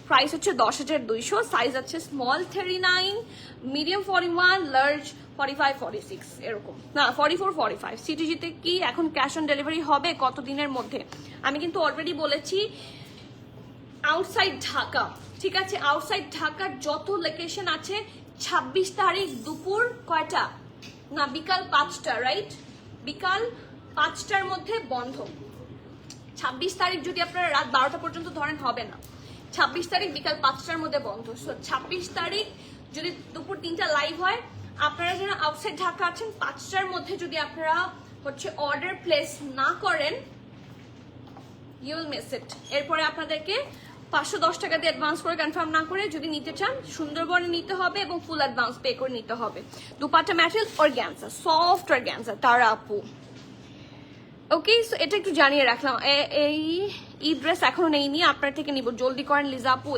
Speaker 1: প্রাইস হচ্ছে 10,200। সাইজ আছে স্মল 39, মিডিয়াম 41, লার্জ 45, 46 এরকম, না 44, 45। সিটিজিতে কি এখন ক্যাশ অন ডেলিভারি হবে কত দিনের মধ্যে? আমি কিন্তু অলরেডি বলেছি আউটসাইড ঢাকা। ঠিক আছে, আউটসাইড ঢাকার যত লোকেশন আছে 26 তারিখ দুপুর কয়টা, না বিকাল 5টা, রাইট? বিকাল 5টার মধ্যে বন্ধ। 26 তারিখ যদি আপনারা রাত 12টা পর্যন্ত ধরেন হবে না, 26 তারিখ বিকাল 5টার মধ্যে বন্ধ। সো 26 তারিখ যদি দুপুর 3টা লাইভ হয়, আপনারা যারা আউটসাইড ঢাকা আছেন 5টার মধ্যে যদি আপনারা হচ্ছে অর্ডার প্লেস না করেন, ইউ উইল মিস ইট। এরপরে আপনাদেরকে 510 টাকা দিয়ে অ্যাডভান্স করে কনফার্ম না করে যদি নিতে চান, সুন্দরবনে নিতে হবে এবং ফুল অ্যাডভান্স পে করে নিতে হবে। Dupatta material organza, soft organza তারা আপু। ওকে, সো এটা একটু জানিয়ে রাখলাম। এই ড্রেস এখনো নেইনি, আপনার থেকে নিব, জলদি করেন লিজা আপু।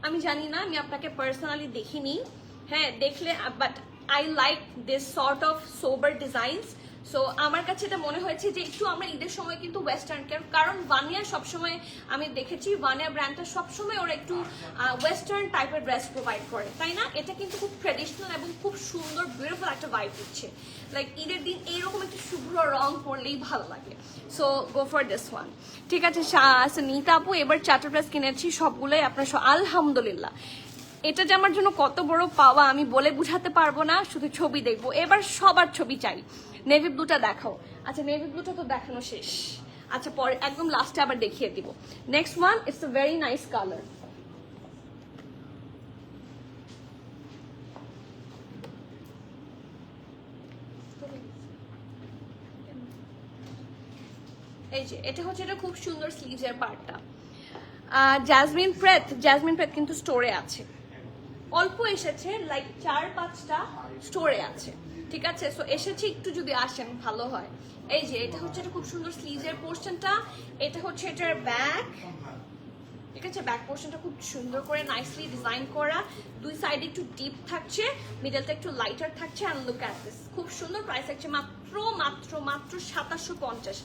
Speaker 1: আমি জানি না, আমি আপনাকে পার্সোনালি দেখিনি, হ্যাঁ দেখলে, but I like this sort of sober designs. So আমার কাছে এটা মনে হয়েছে যে একটু আমরা ঈদের সময় কিন্তু ওয়েস্টার্ন, কারণ ভানিয়া সবসময় আমি দেখেছি, ভানিয়া ব্র্যান্ডটা সবসময় ওরা একটু ওয়েস্টার্ন টাইপের ড্রেস প্রোভাইড করে, তাই না? এটা কিন্তু খুব ট্রেডিশনাল এবং খুব সুন্দর বিউটিফুল একটা ভাইব দিচ্ছে। লাইক ঈদের দিন এইরকম একটা শুভ্র রং পরলেই ভালো লাগে। So go for this one. ঠিক আছে, নিতা আপু এবার 4টা ড্রেস কিনেছি, সবগুলোই আপনার আলহামদুলিল্লাহ। এটা যে আমার জন্য কত বড় পাওয়া আমি বলে বুঝাতে পারবো না, শুধু ছবি দেখবো। এবার সবার ছবি চাই। নেভি ব্লুটা দেখাও। আচ্ছা, নেভি ব্লুটা তো দেখানো শেষ। আচ্ছা, পরে একদম লাস্টে আবার দেখিয়ে দিব। Next one, it's a very nice colour. এই যে এটা হচ্ছে, এটা খুব সুন্দর স্লিভসের পার্টটা। জ্যাসমিন প্রেত কিন্তু স্টোরে আছে, অল্প এসেছে, লাইক 4-5টা স্টোরে আছে। ঠিক আছে, সো এসেছে, একটু যদি আসেন ভালো হয়। এই যে এটা হচ্ছে এটা খুব সুন্দর স্লিভসের পোর্শনটা, এটা হচ্ছে এটার ব্যাক। ঠিক আছে, ব্যাক পোর্শনটা খুব সুন্দর করে নাইসলি ডিজাইন করা, দুই সাইডে একটু ডিপ থাকছে, মিডলটা একটু লাইটার থাকছে। অ্যান্ড লুক অ্যাট দিস, খুব সুন্দর। প্রাইস থাকছে মাত্র 2750।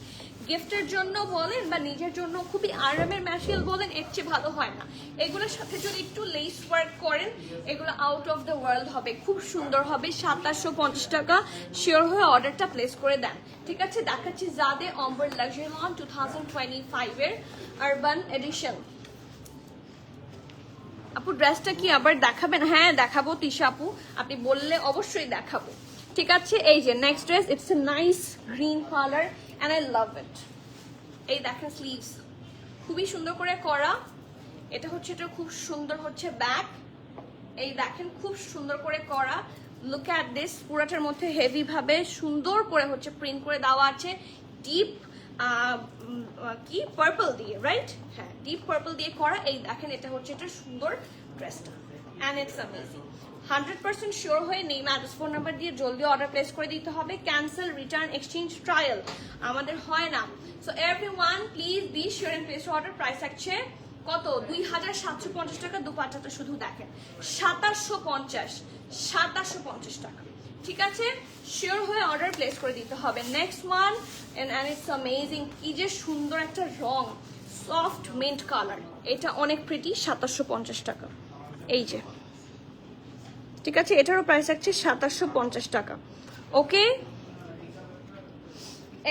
Speaker 1: গিফটের জন্য বলেন বা নিজের জন্য খুবই আরামের ম্যাটেরিয়াল বলেন, এর চেয়ে ভালো হয় না। এগুলোর সাথে যদি একটু লেস ওয়ার্ক করেন, এগুলো আউট অফ দ্য ওয়ার্ল্ড হবে, খুব সুন্দর হবে। 2750 টাকা, শিওর হয়ে অর্ডারটা প্লেস করে দেন। ঠিক আছে, দেখাচ্ছি জাদে অম্বর লাক্সারি লন 2025 এর আরবান এডিশন। আপু ড্রেসটা কি আবার দেখাবেন? হ্যাঁ দেখাবো তিশা আপু, আপনি বললে অবশ্যই দেখাবো। ঠিক আছে, এই যে next dress, it's a nice green colour and I love it. এই দেখেন স্লিভস খুবই সুন্দর করে করা, এটা হচ্ছে, এটা খুব সুন্দর হচ্ছে ব্যাক, এই দেখেন খুব সুন্দর করে করা। লুক অ্যাট দিস, পুরাটার মধ্যে হেভি ভাবে সুন্দর করে হচ্ছে প্রিন্ট করে দেওয়া আছে, ডিপ কি পার্পল দিয়ে, রাইট? হ্যাঁ ডিপ পার্পল দিয়ে করা। এই দেখেন এটা হচ্ছে এটা সুন্দর ড্রেসটা অ্যান্ড ইটস অ্যামেজিং। 100% শিওর হয়ে নেম অ্যাড্রেস ফোন নাম্বার দিয়ে জলদি অর্ডার প্লেস করে দিতে হবে। ক্যান্সেল, রিটার্ন, এক্সচেঞ্জ, ট্রায়াল আমাদের হয় না। So everyone please be sure and place order. Price আছে কত? 2750 টাকা। দুপাট্টাটা শুধু দেখেন 2750 টাকা। ঠিক আছে, শিওর হয়ে অর্ডার প্লেস করে দিতে হবে। Next one and it's amazing. কি যে সুন্দর একটা রং, সফট মিন্ট কালার, এটা অনেক প্রিটি। 2750 টাকা। এই যে ঠিক আছে, এটারও প্রাইস আছে 2750 টাকা। ওকে,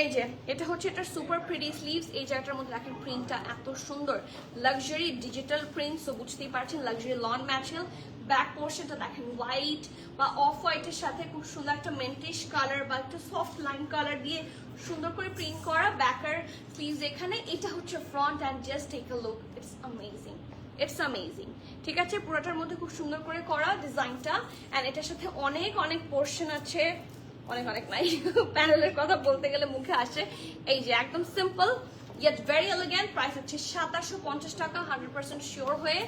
Speaker 1: এই যে এটা হচ্ছে এটা সুপার প্রিটি স্লিভস। এই জায়গাটার মধ্যে দেখেন প্রিন্টটা এত সুন্দর, লাক্সারি ডিজিটাল প্রিন্ট, সো বুঝতেই পারছেন লাক্সারি লন ম্যাটেরিয়াল। ব্যাক পোর্শনটা দেখেন হোয়াইট বা অফ হোয়াইটের সাথে খুব সুন্দর একটা মেন্টিশ কালার বা একটা সফট লাইন কালার দিয়ে সুন্দর করে প্রিন্ট করা ব্যাকার স্লিভস এখানে। এটা হচ্ছে front and just take a look, it's amazing, it's amazing. ঠিক আছে, পুরোটার মধ্যে খুব সুন্দর করে করা ডিজাইনটা, অ্যান্ড এটার সাথে অনেক অনেক পোর্শন আছে, অনেক অনেক নাই, প্যানেলের কথা বলতে গেলে মুখে আসে। এই যে একদম simple yet very elegant, price হচ্ছে 2750 টাকা। 100% শিওর হয়ে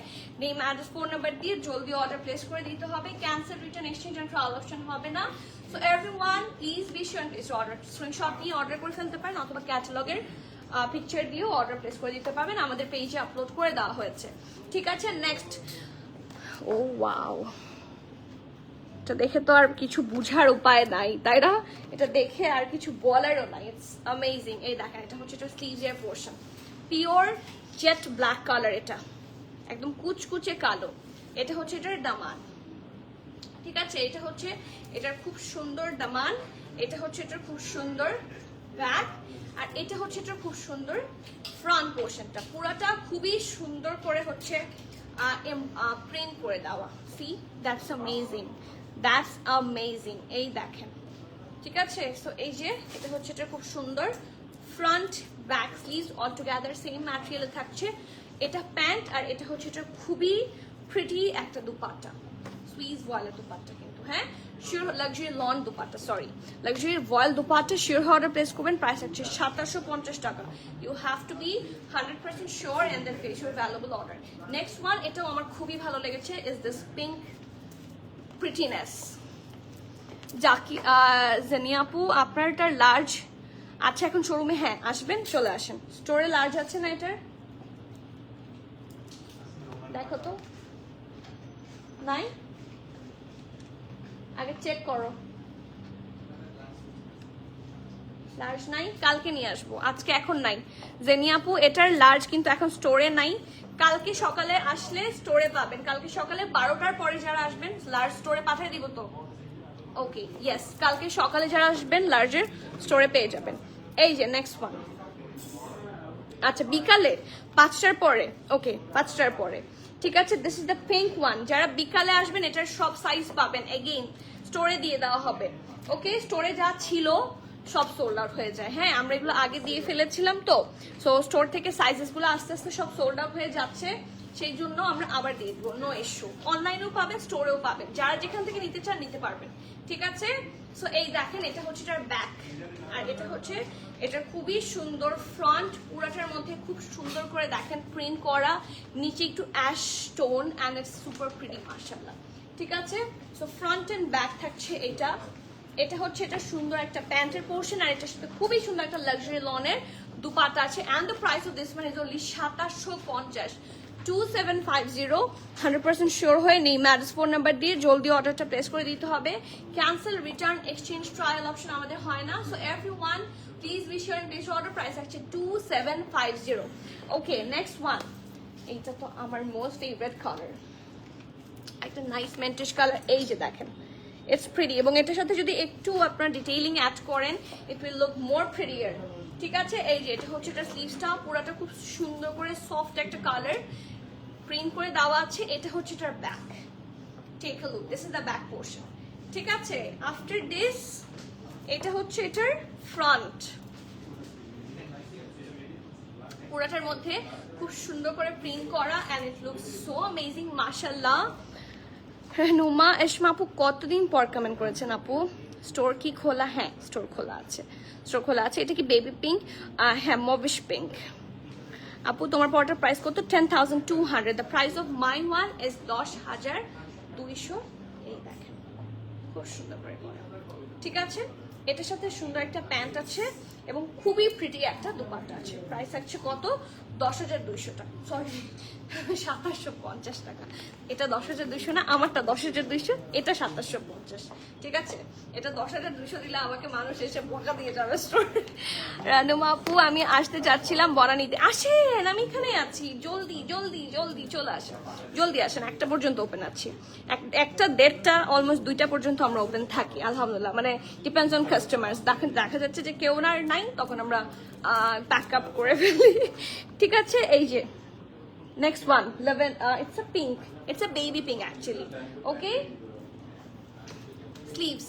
Speaker 1: নেম অ্যাড্রেস ফোন নাম্বার দিয়ে জলদি অর্ডার প্লেস করে দিতে হবে। Cancel, return, exchange and trial option হবে না। So everyone please be sure place order. Screenshot নিয়ে অর্ডার করে ফেলতে পারেন অথবা ক্যাটালগের পিকচার দিয়েও অর্ডার প্লেস করে দিতে পারবেন, আমাদের পেজে আপলোড করে দেওয়া হয়েছে। ঠিক আছে, নেক্সট। ও ওয়াও, এটা দেখে তো আর কিছু বুঝার উপায় নাই, তাই না? এটা দেখে আর কিছু বলারও নাই, ইটস অ্যামেজিং। এই দেখেন এটা হচ্ছে এটা স্লিভের portion, pure jet black colour, এটা একদম কুচকুচে কালো। এটা হচ্ছে এটার দামান, ঠিক আছে, এটা হচ্ছে এটার খুব সুন্দর দামান, এটা হচ্ছে এটার খুব সুন্দর ব্যাক, আর এটা হচ্ছে এটার খুব সুন্দর ফ্রন্ট পোর্শনটা। পুরাটা খুবই সুন্দর করে হচ্ছে প্রিন্ট করে দেওয়া। See that's amazing, that's amazing. এই দেখেন, ঠিক আছে। সো এই যে এটা হচ্ছে এটা খুব সুন্দর front back sleeves all together same ম্যাটেরিয়ালে থাকছে। এটা প্যান্ট, আর এটা হচ্ছে এটা খুবই প্রিটি একটা দুপাট্টা, সুইস ভয়েলের দুপাট্টা কিন্তু, হ্যাঁ sure luxury lawn dupatta, sorry luxury voile dupatta. Sure order place করবেন, প্রাইস হচ্ছে 2750 টাকা। You have to be 100% sure and then place your valuable order. Next one, এটাও আমার খুবই ভালো লেগেছে, is this pink prettiness. Zaki Zania আপু আপনারটার লার্জ আচ্ছা এখন শোরুমে, হ্যাঁ আসবেন, চলে আসেন, স্টোরে লার্জ আছে না এটার? দেখো তো, নাই, আগে চেক করো। লার্জ নাই, কালকে নিয়ে আসবো, আজকে এখন নাই। জেনিয়া আপু এটার লার্জ কিন্তু এখন স্টোরে নাই, কালকে সকালে আসলে স্টোরে পাবেন। কালকে সকালে 12টার পরে যারা আসবেন লার্জ স্টোরে পাঠিয়ে দিব তো। ওকে ইয়েস, কালকে সকালে যারা আসবেন লার্জের স্টোরে পেয়ে যাবেন। এই যে নেক্সট ওয়ান, আচ্ছা বিকালে 5টার পরে, ওকে 5টার পরে, ঠিক আছে। This is the pink one, যারা বিকালে আসবেন এটার সব সাইজ পাবেন, এগেইন স্টোরে দিয়ে দেওয়া হবে। ওকে, স্টোরে যা ছিল সব সোল্ড আউট হয়ে যায়, হ্যাঁ আমরা এগুলো আগে দিয়ে ফেলেছিলাম তো, সো স্টোর থেকে সাইজেস গুলো আস্তে আস্তে সব সোল্ড আউট হয়ে যাচ্ছে, সেই জন্য আমরা আবার দিয়ে দেবো, নো ইস্যু। অনলাইনেও পাবেন, স্টোরেও পাবেন, যারা যেখান থেকে নিতে চান নিতে পারবেন, ঠিক আছে। সো এই দেখেন এটা হচ্ছে এটার ব্যাক, আর এটা হচ্ছে এটা খুবই সুন্দর ফ্রন্ট, পুরাটার মধ্যে খুব সুন্দর করে দেখেন প্রিন্ট করা, নিচে একটু ash tone and it's super pretty মাশাআল্লাহ, ঠিক আছে। সো ফ্রন্ট এন্ড ব্যাক থাকছে এটা। এটা হচ্ছে এটা সুন্দর একটা প্যান্টের পোর্শন, আর এটার সাথে খুবই সুন্দর একটা লাক্সারি লনের দুপাট্টা আছে, and the price of this one is only 2750, 2750। 100% sure হয়ে নেই ম্যারেজ ফোন নাম্বার দিয়ে জলদি অর্ডারটা প্লেস করে দিতে হবে। Cancel, return, exchange, trial option আমাদের হয় না। So everyone please be sure and place order, price আছে 2750। ওকে নেক্সট ওয়ান, এইটা তো আমার মোস্ট ফেভারিট কালার, একটা নাইস মেন্টিশ কালার। এই যে দেখেন ইটস প্রিটি, এবং এটার সাথে যদি একটু আপনার ডিটেইলিং অ্যাড করেন ইট উইল লুক মোর প্রিটিয়ার, ঠিক আছে। এই যে এটা হচ্ছে এটা স্লিভসটা পুরাটা খুব সুন্দর করে সফট একটা কালার, প্রিন্ট করে দেওয়া আছে। এটা হচ্ছে এটার back, take a look, this is the back portion, ঠিক আছে। আফটার দিস এটা হচ্ছে এটার ফ্রন্ট, পুরাটার মধ্যে খুব সুন্দর করে প্রিন্ট করা and it looks so amazing মাশাআল্লাহ। নুমা এশমা আপু কতদিন পর কমেন্ট করেছেন আপু? স্টোর কি খোলা? হ্যাঁ, স্টোর খোলা আছে, স্টোর খোলা আছে। এটা কি বেবি পিঙ্ক? হ্যাঁ, মবিশ পিঙ্ক। আপু তোমার পরটার প্রাইস কত? 10,200। The price of my one is 10,200। এই দেখেন খুব সুন্দর করে করা, ঠিক আছে। এটার সাথে সুন্দর একটা প্যান্ট আছে এবং খুবই প্রিটি একটা দুপাট্টা আছে। প্রাইস আছে কত? 10,200 টাকা, সরি 2,750 টাকা। এটা 10,200 না, আমারটা 10,200, এটা 2,750, ঠিক আছে। এটা 10,200 দিলে আমাকে মানুষ এসে বকা দিয়ে যাবে স্টোরে। রানুমা আপু আমি আসতে চাচ্ছিলাম বনানীতে। আসেন, আমি এখানে আছি, জলদি জলদি জলদি চলে আসেন, জলদি আসেন। 1টা পর্যন্ত ওপেন আছি, 1টা 1:30 অলমোস্ট 2টা পর্যন্ত আমরা ওপেন থাকি আলহামদুলিল্লাহ। মানে ডিপেন্ডস অন কাস্টমার্স। দেখা যাচ্ছে যে কেউ না নাই, তখন আমরা প্যাক আপ করে ফেলি, ঠিক আছে। এই যে next one 11, it's a pink, it's a baby pink actually, okay. Sleeves,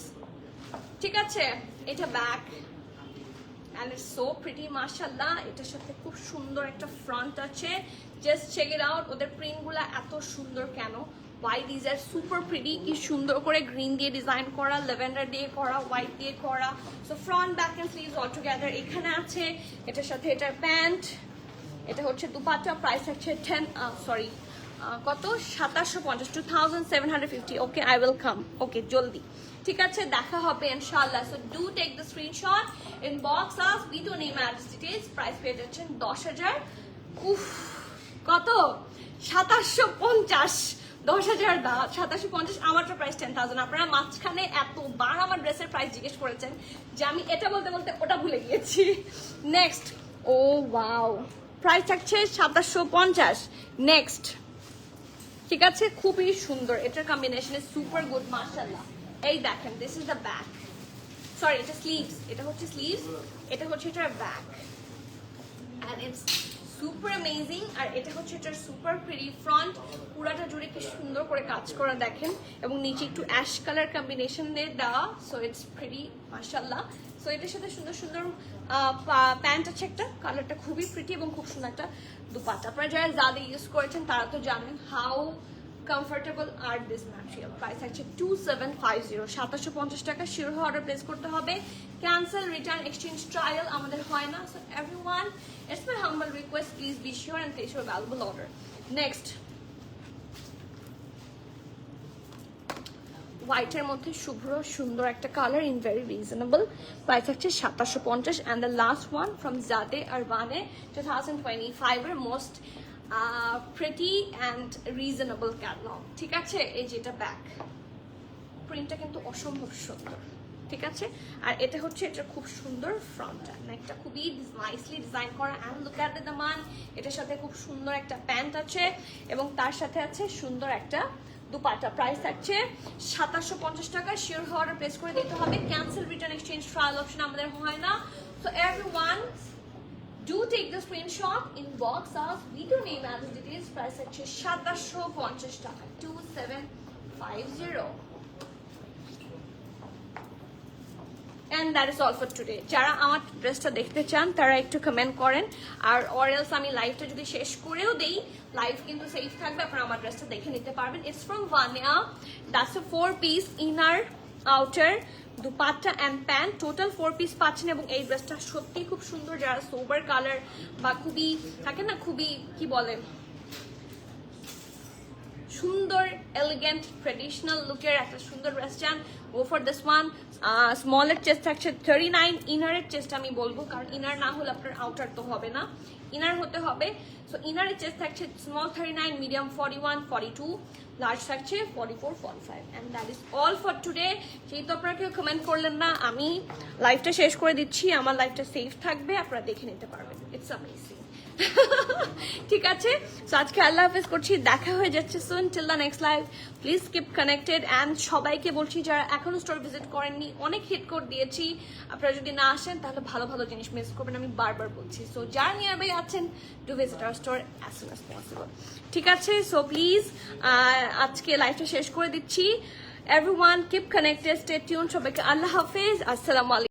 Speaker 1: ঠিক আছে। এটা back and it's so pretty মাশাআল্লাহ। এটার সাথে খুব সুন্দর একটা ফ্রন্ট আছে, জাস্ট চেক ইট আউট। ওদের প্রিন্টগুলো এত সুন্দর কেন, why these are super pretty। কি সুন্দর করে গ্রিন দিয়ে ডিজাইন করা, ল্যাভেন্ডার দিয়ে করা, হোয়াইট দিয়ে করা। So front back end sleeves all together এখানে আছে। এটার সাথে এটার প্যান্ট, এটা হচ্ছে দুপাট্টা। প্রাইস হচ্ছে কত? 2,750, 2,750। ওকে, আই উইল কাম, ওকে জলদি, ঠিক আছে। দেখা হবে ইনশাআল্লাহ। So do take the screenshot, inbox us with your name address details. Price পেয়ে যাচ্ছেন 10,000, উফ কত? 2,750, 10,000 দা 2,750। আমারটা প্রাইস 10,000। আপনারা মাঝখানে এতবার আমার ড্রেসের প্রাইস জিজ্ঞেস করেছেন যে আমি এটা বলতে বলতে ওটা ভুলে গিয়েছি। নেক্সট, ও ওয়াও, প্রাইস থাকছে 2,750। নেক্সট, ঠিক আছে, খুবই সুন্দর। এটার কম্বিনেশন ইজ সুপার গুড মাশাআল্লাহ। এই দেখেন, this is the back, sorry এটা স্লিভস, এটা হচ্ছে স্লিভস, এটা হচ্ছে এটার back and it's super amazing. আর এটা হচ্ছে এটার সুপার প্রিটি ফ্রন্ট, পুরাটা জুড়ে কি সুন্দর করে কাজ করা দেখেন, এবং নিচে একটু অ্যাশ কালার কম্বিনেশন দিয়ে দেওয়া। সো ইটস প্রিটি মাশাআল্লাহ। সো এটার সাথে সুন্দর সুন্দর প্যান্ট আছে একটা, কালারটা খুবই প্রিটি এবং খুব সুন্দর একটা দুপাট্টা। আপনারা যারা জাদে ইউজ করেছেন তারা তো জানেন how comfortable are this material. Price আছে 2,750, 2,750 টাকা। শিওর হয়ে অর্ডার প্লেস করতে হবে। ক্যান্সেল, রিটার্ন, এক্সচেঞ্জ, ট্রায়াল আমাদের হয় না। So everyone, it's my humble request, please be sure and place your valuable order. Next, হোয়াইটের মধ্যে শুভ্র সুন্দর একটা colour in very reasonable. Price হচ্ছে 2,750। And the last one from Jade আরবানে 2025 এর most pretty and reasonable catalogue, ঠিক আছে। এই যেটা ব্যাক প্রিন্টটা কিন্তু অসম্ভব সুন্দর, ঠিক আছে। আর এটা হচ্ছে এটা খুব সুন্দর ফ্রন্ট, একটা খুবই নাইসলি ডিজাইন করা। অ্যান্ড লুক অ্যাট দ্য মান, এটার সাথে খুব সুন্দর একটা প্যান্ট আছে এবং তার সাথে আছে সুন্দর একটা দুপাট্টা। প্রাইস থাকছে 2,750 টাকা। শিওর হয়ে অর্ডার প্লেস করে দিতে হবে। Cancel, return, exchange, trial option আমাদের হয় না। So everyone, do take the screenshot, inbox us with your name and the details. Price হচ্ছে 2,750 টাকা, 2,750। And that is all for today. যারা আমার ড্রেসটা দেখতে চান তারা একটু কমেন্ট করেন, আর or else আমি লাইভটা যদি শেষ করেও দেই, লাইভ কিন্তু সেফ থাকবে, আপনারা আমার ড্রেসটা দেখে নিতে পারবেন। ইটস ফ্রম ভানিয়া, that's a 4-piece inner outer dupatta and pant, total 4 piece পাচ্ছেন। এবং এই ড্রেসটা সত্যি খুব সুন্দর। যারা সোবার কালার বা খুবই থাকে না, খুবই কি বলে সুন্দর এলিগেন্ট ট্রেডিশনাল লুকের একটা সুন্দর ড্রেস চান, গো ফর দিস ওয়ান। স্মলের চেস্ট থাকছে 39, ইনারের চেস্ট আমি বলবো, কারণ ইনার না হলে আপনার আউটার তো হবে না, ইনার হতে হবে। সো ইনারের চেস্ট থাকছে স্মল 39, মিডিয়াম 41, 42, লার্জ থাকছে 44, 45। And that is all for today. যেহেতু আপনারা কেউ কমেন্ট করলেন না, আমি লাইভটা শেষ করে দিচ্ছি। আমার লাইভটা সেফ থাকবে, আপনারা দেখে নিতে পারবেন। It's amazing. ঠিক আছে, সো আজকে আল্লাহ হাফেজ করছি, দেখা হয়ে যাচ্ছে soon. Till the next live, please keep connected. And সবাইকে বলছি যারা এখনো স্টোর ভিজিট করেননি, অনেক হিট কোড দিয়েছি, আপনারা যদি না আসেন তাহলে ভালো ভালো জিনিস মিস করবেন, আমি বারবার বলছি। সো যারা নিয়ার বাই আছেন, do visit our store as soon as possible. ঠিক আছে, সো প্লিজ আজকে লাইভটা শেষ করে দিচ্ছি। Everyone keep connected, stay tune. সবাইকে আল্লাহ হাফেজ, আসসালামু আলাইকুম।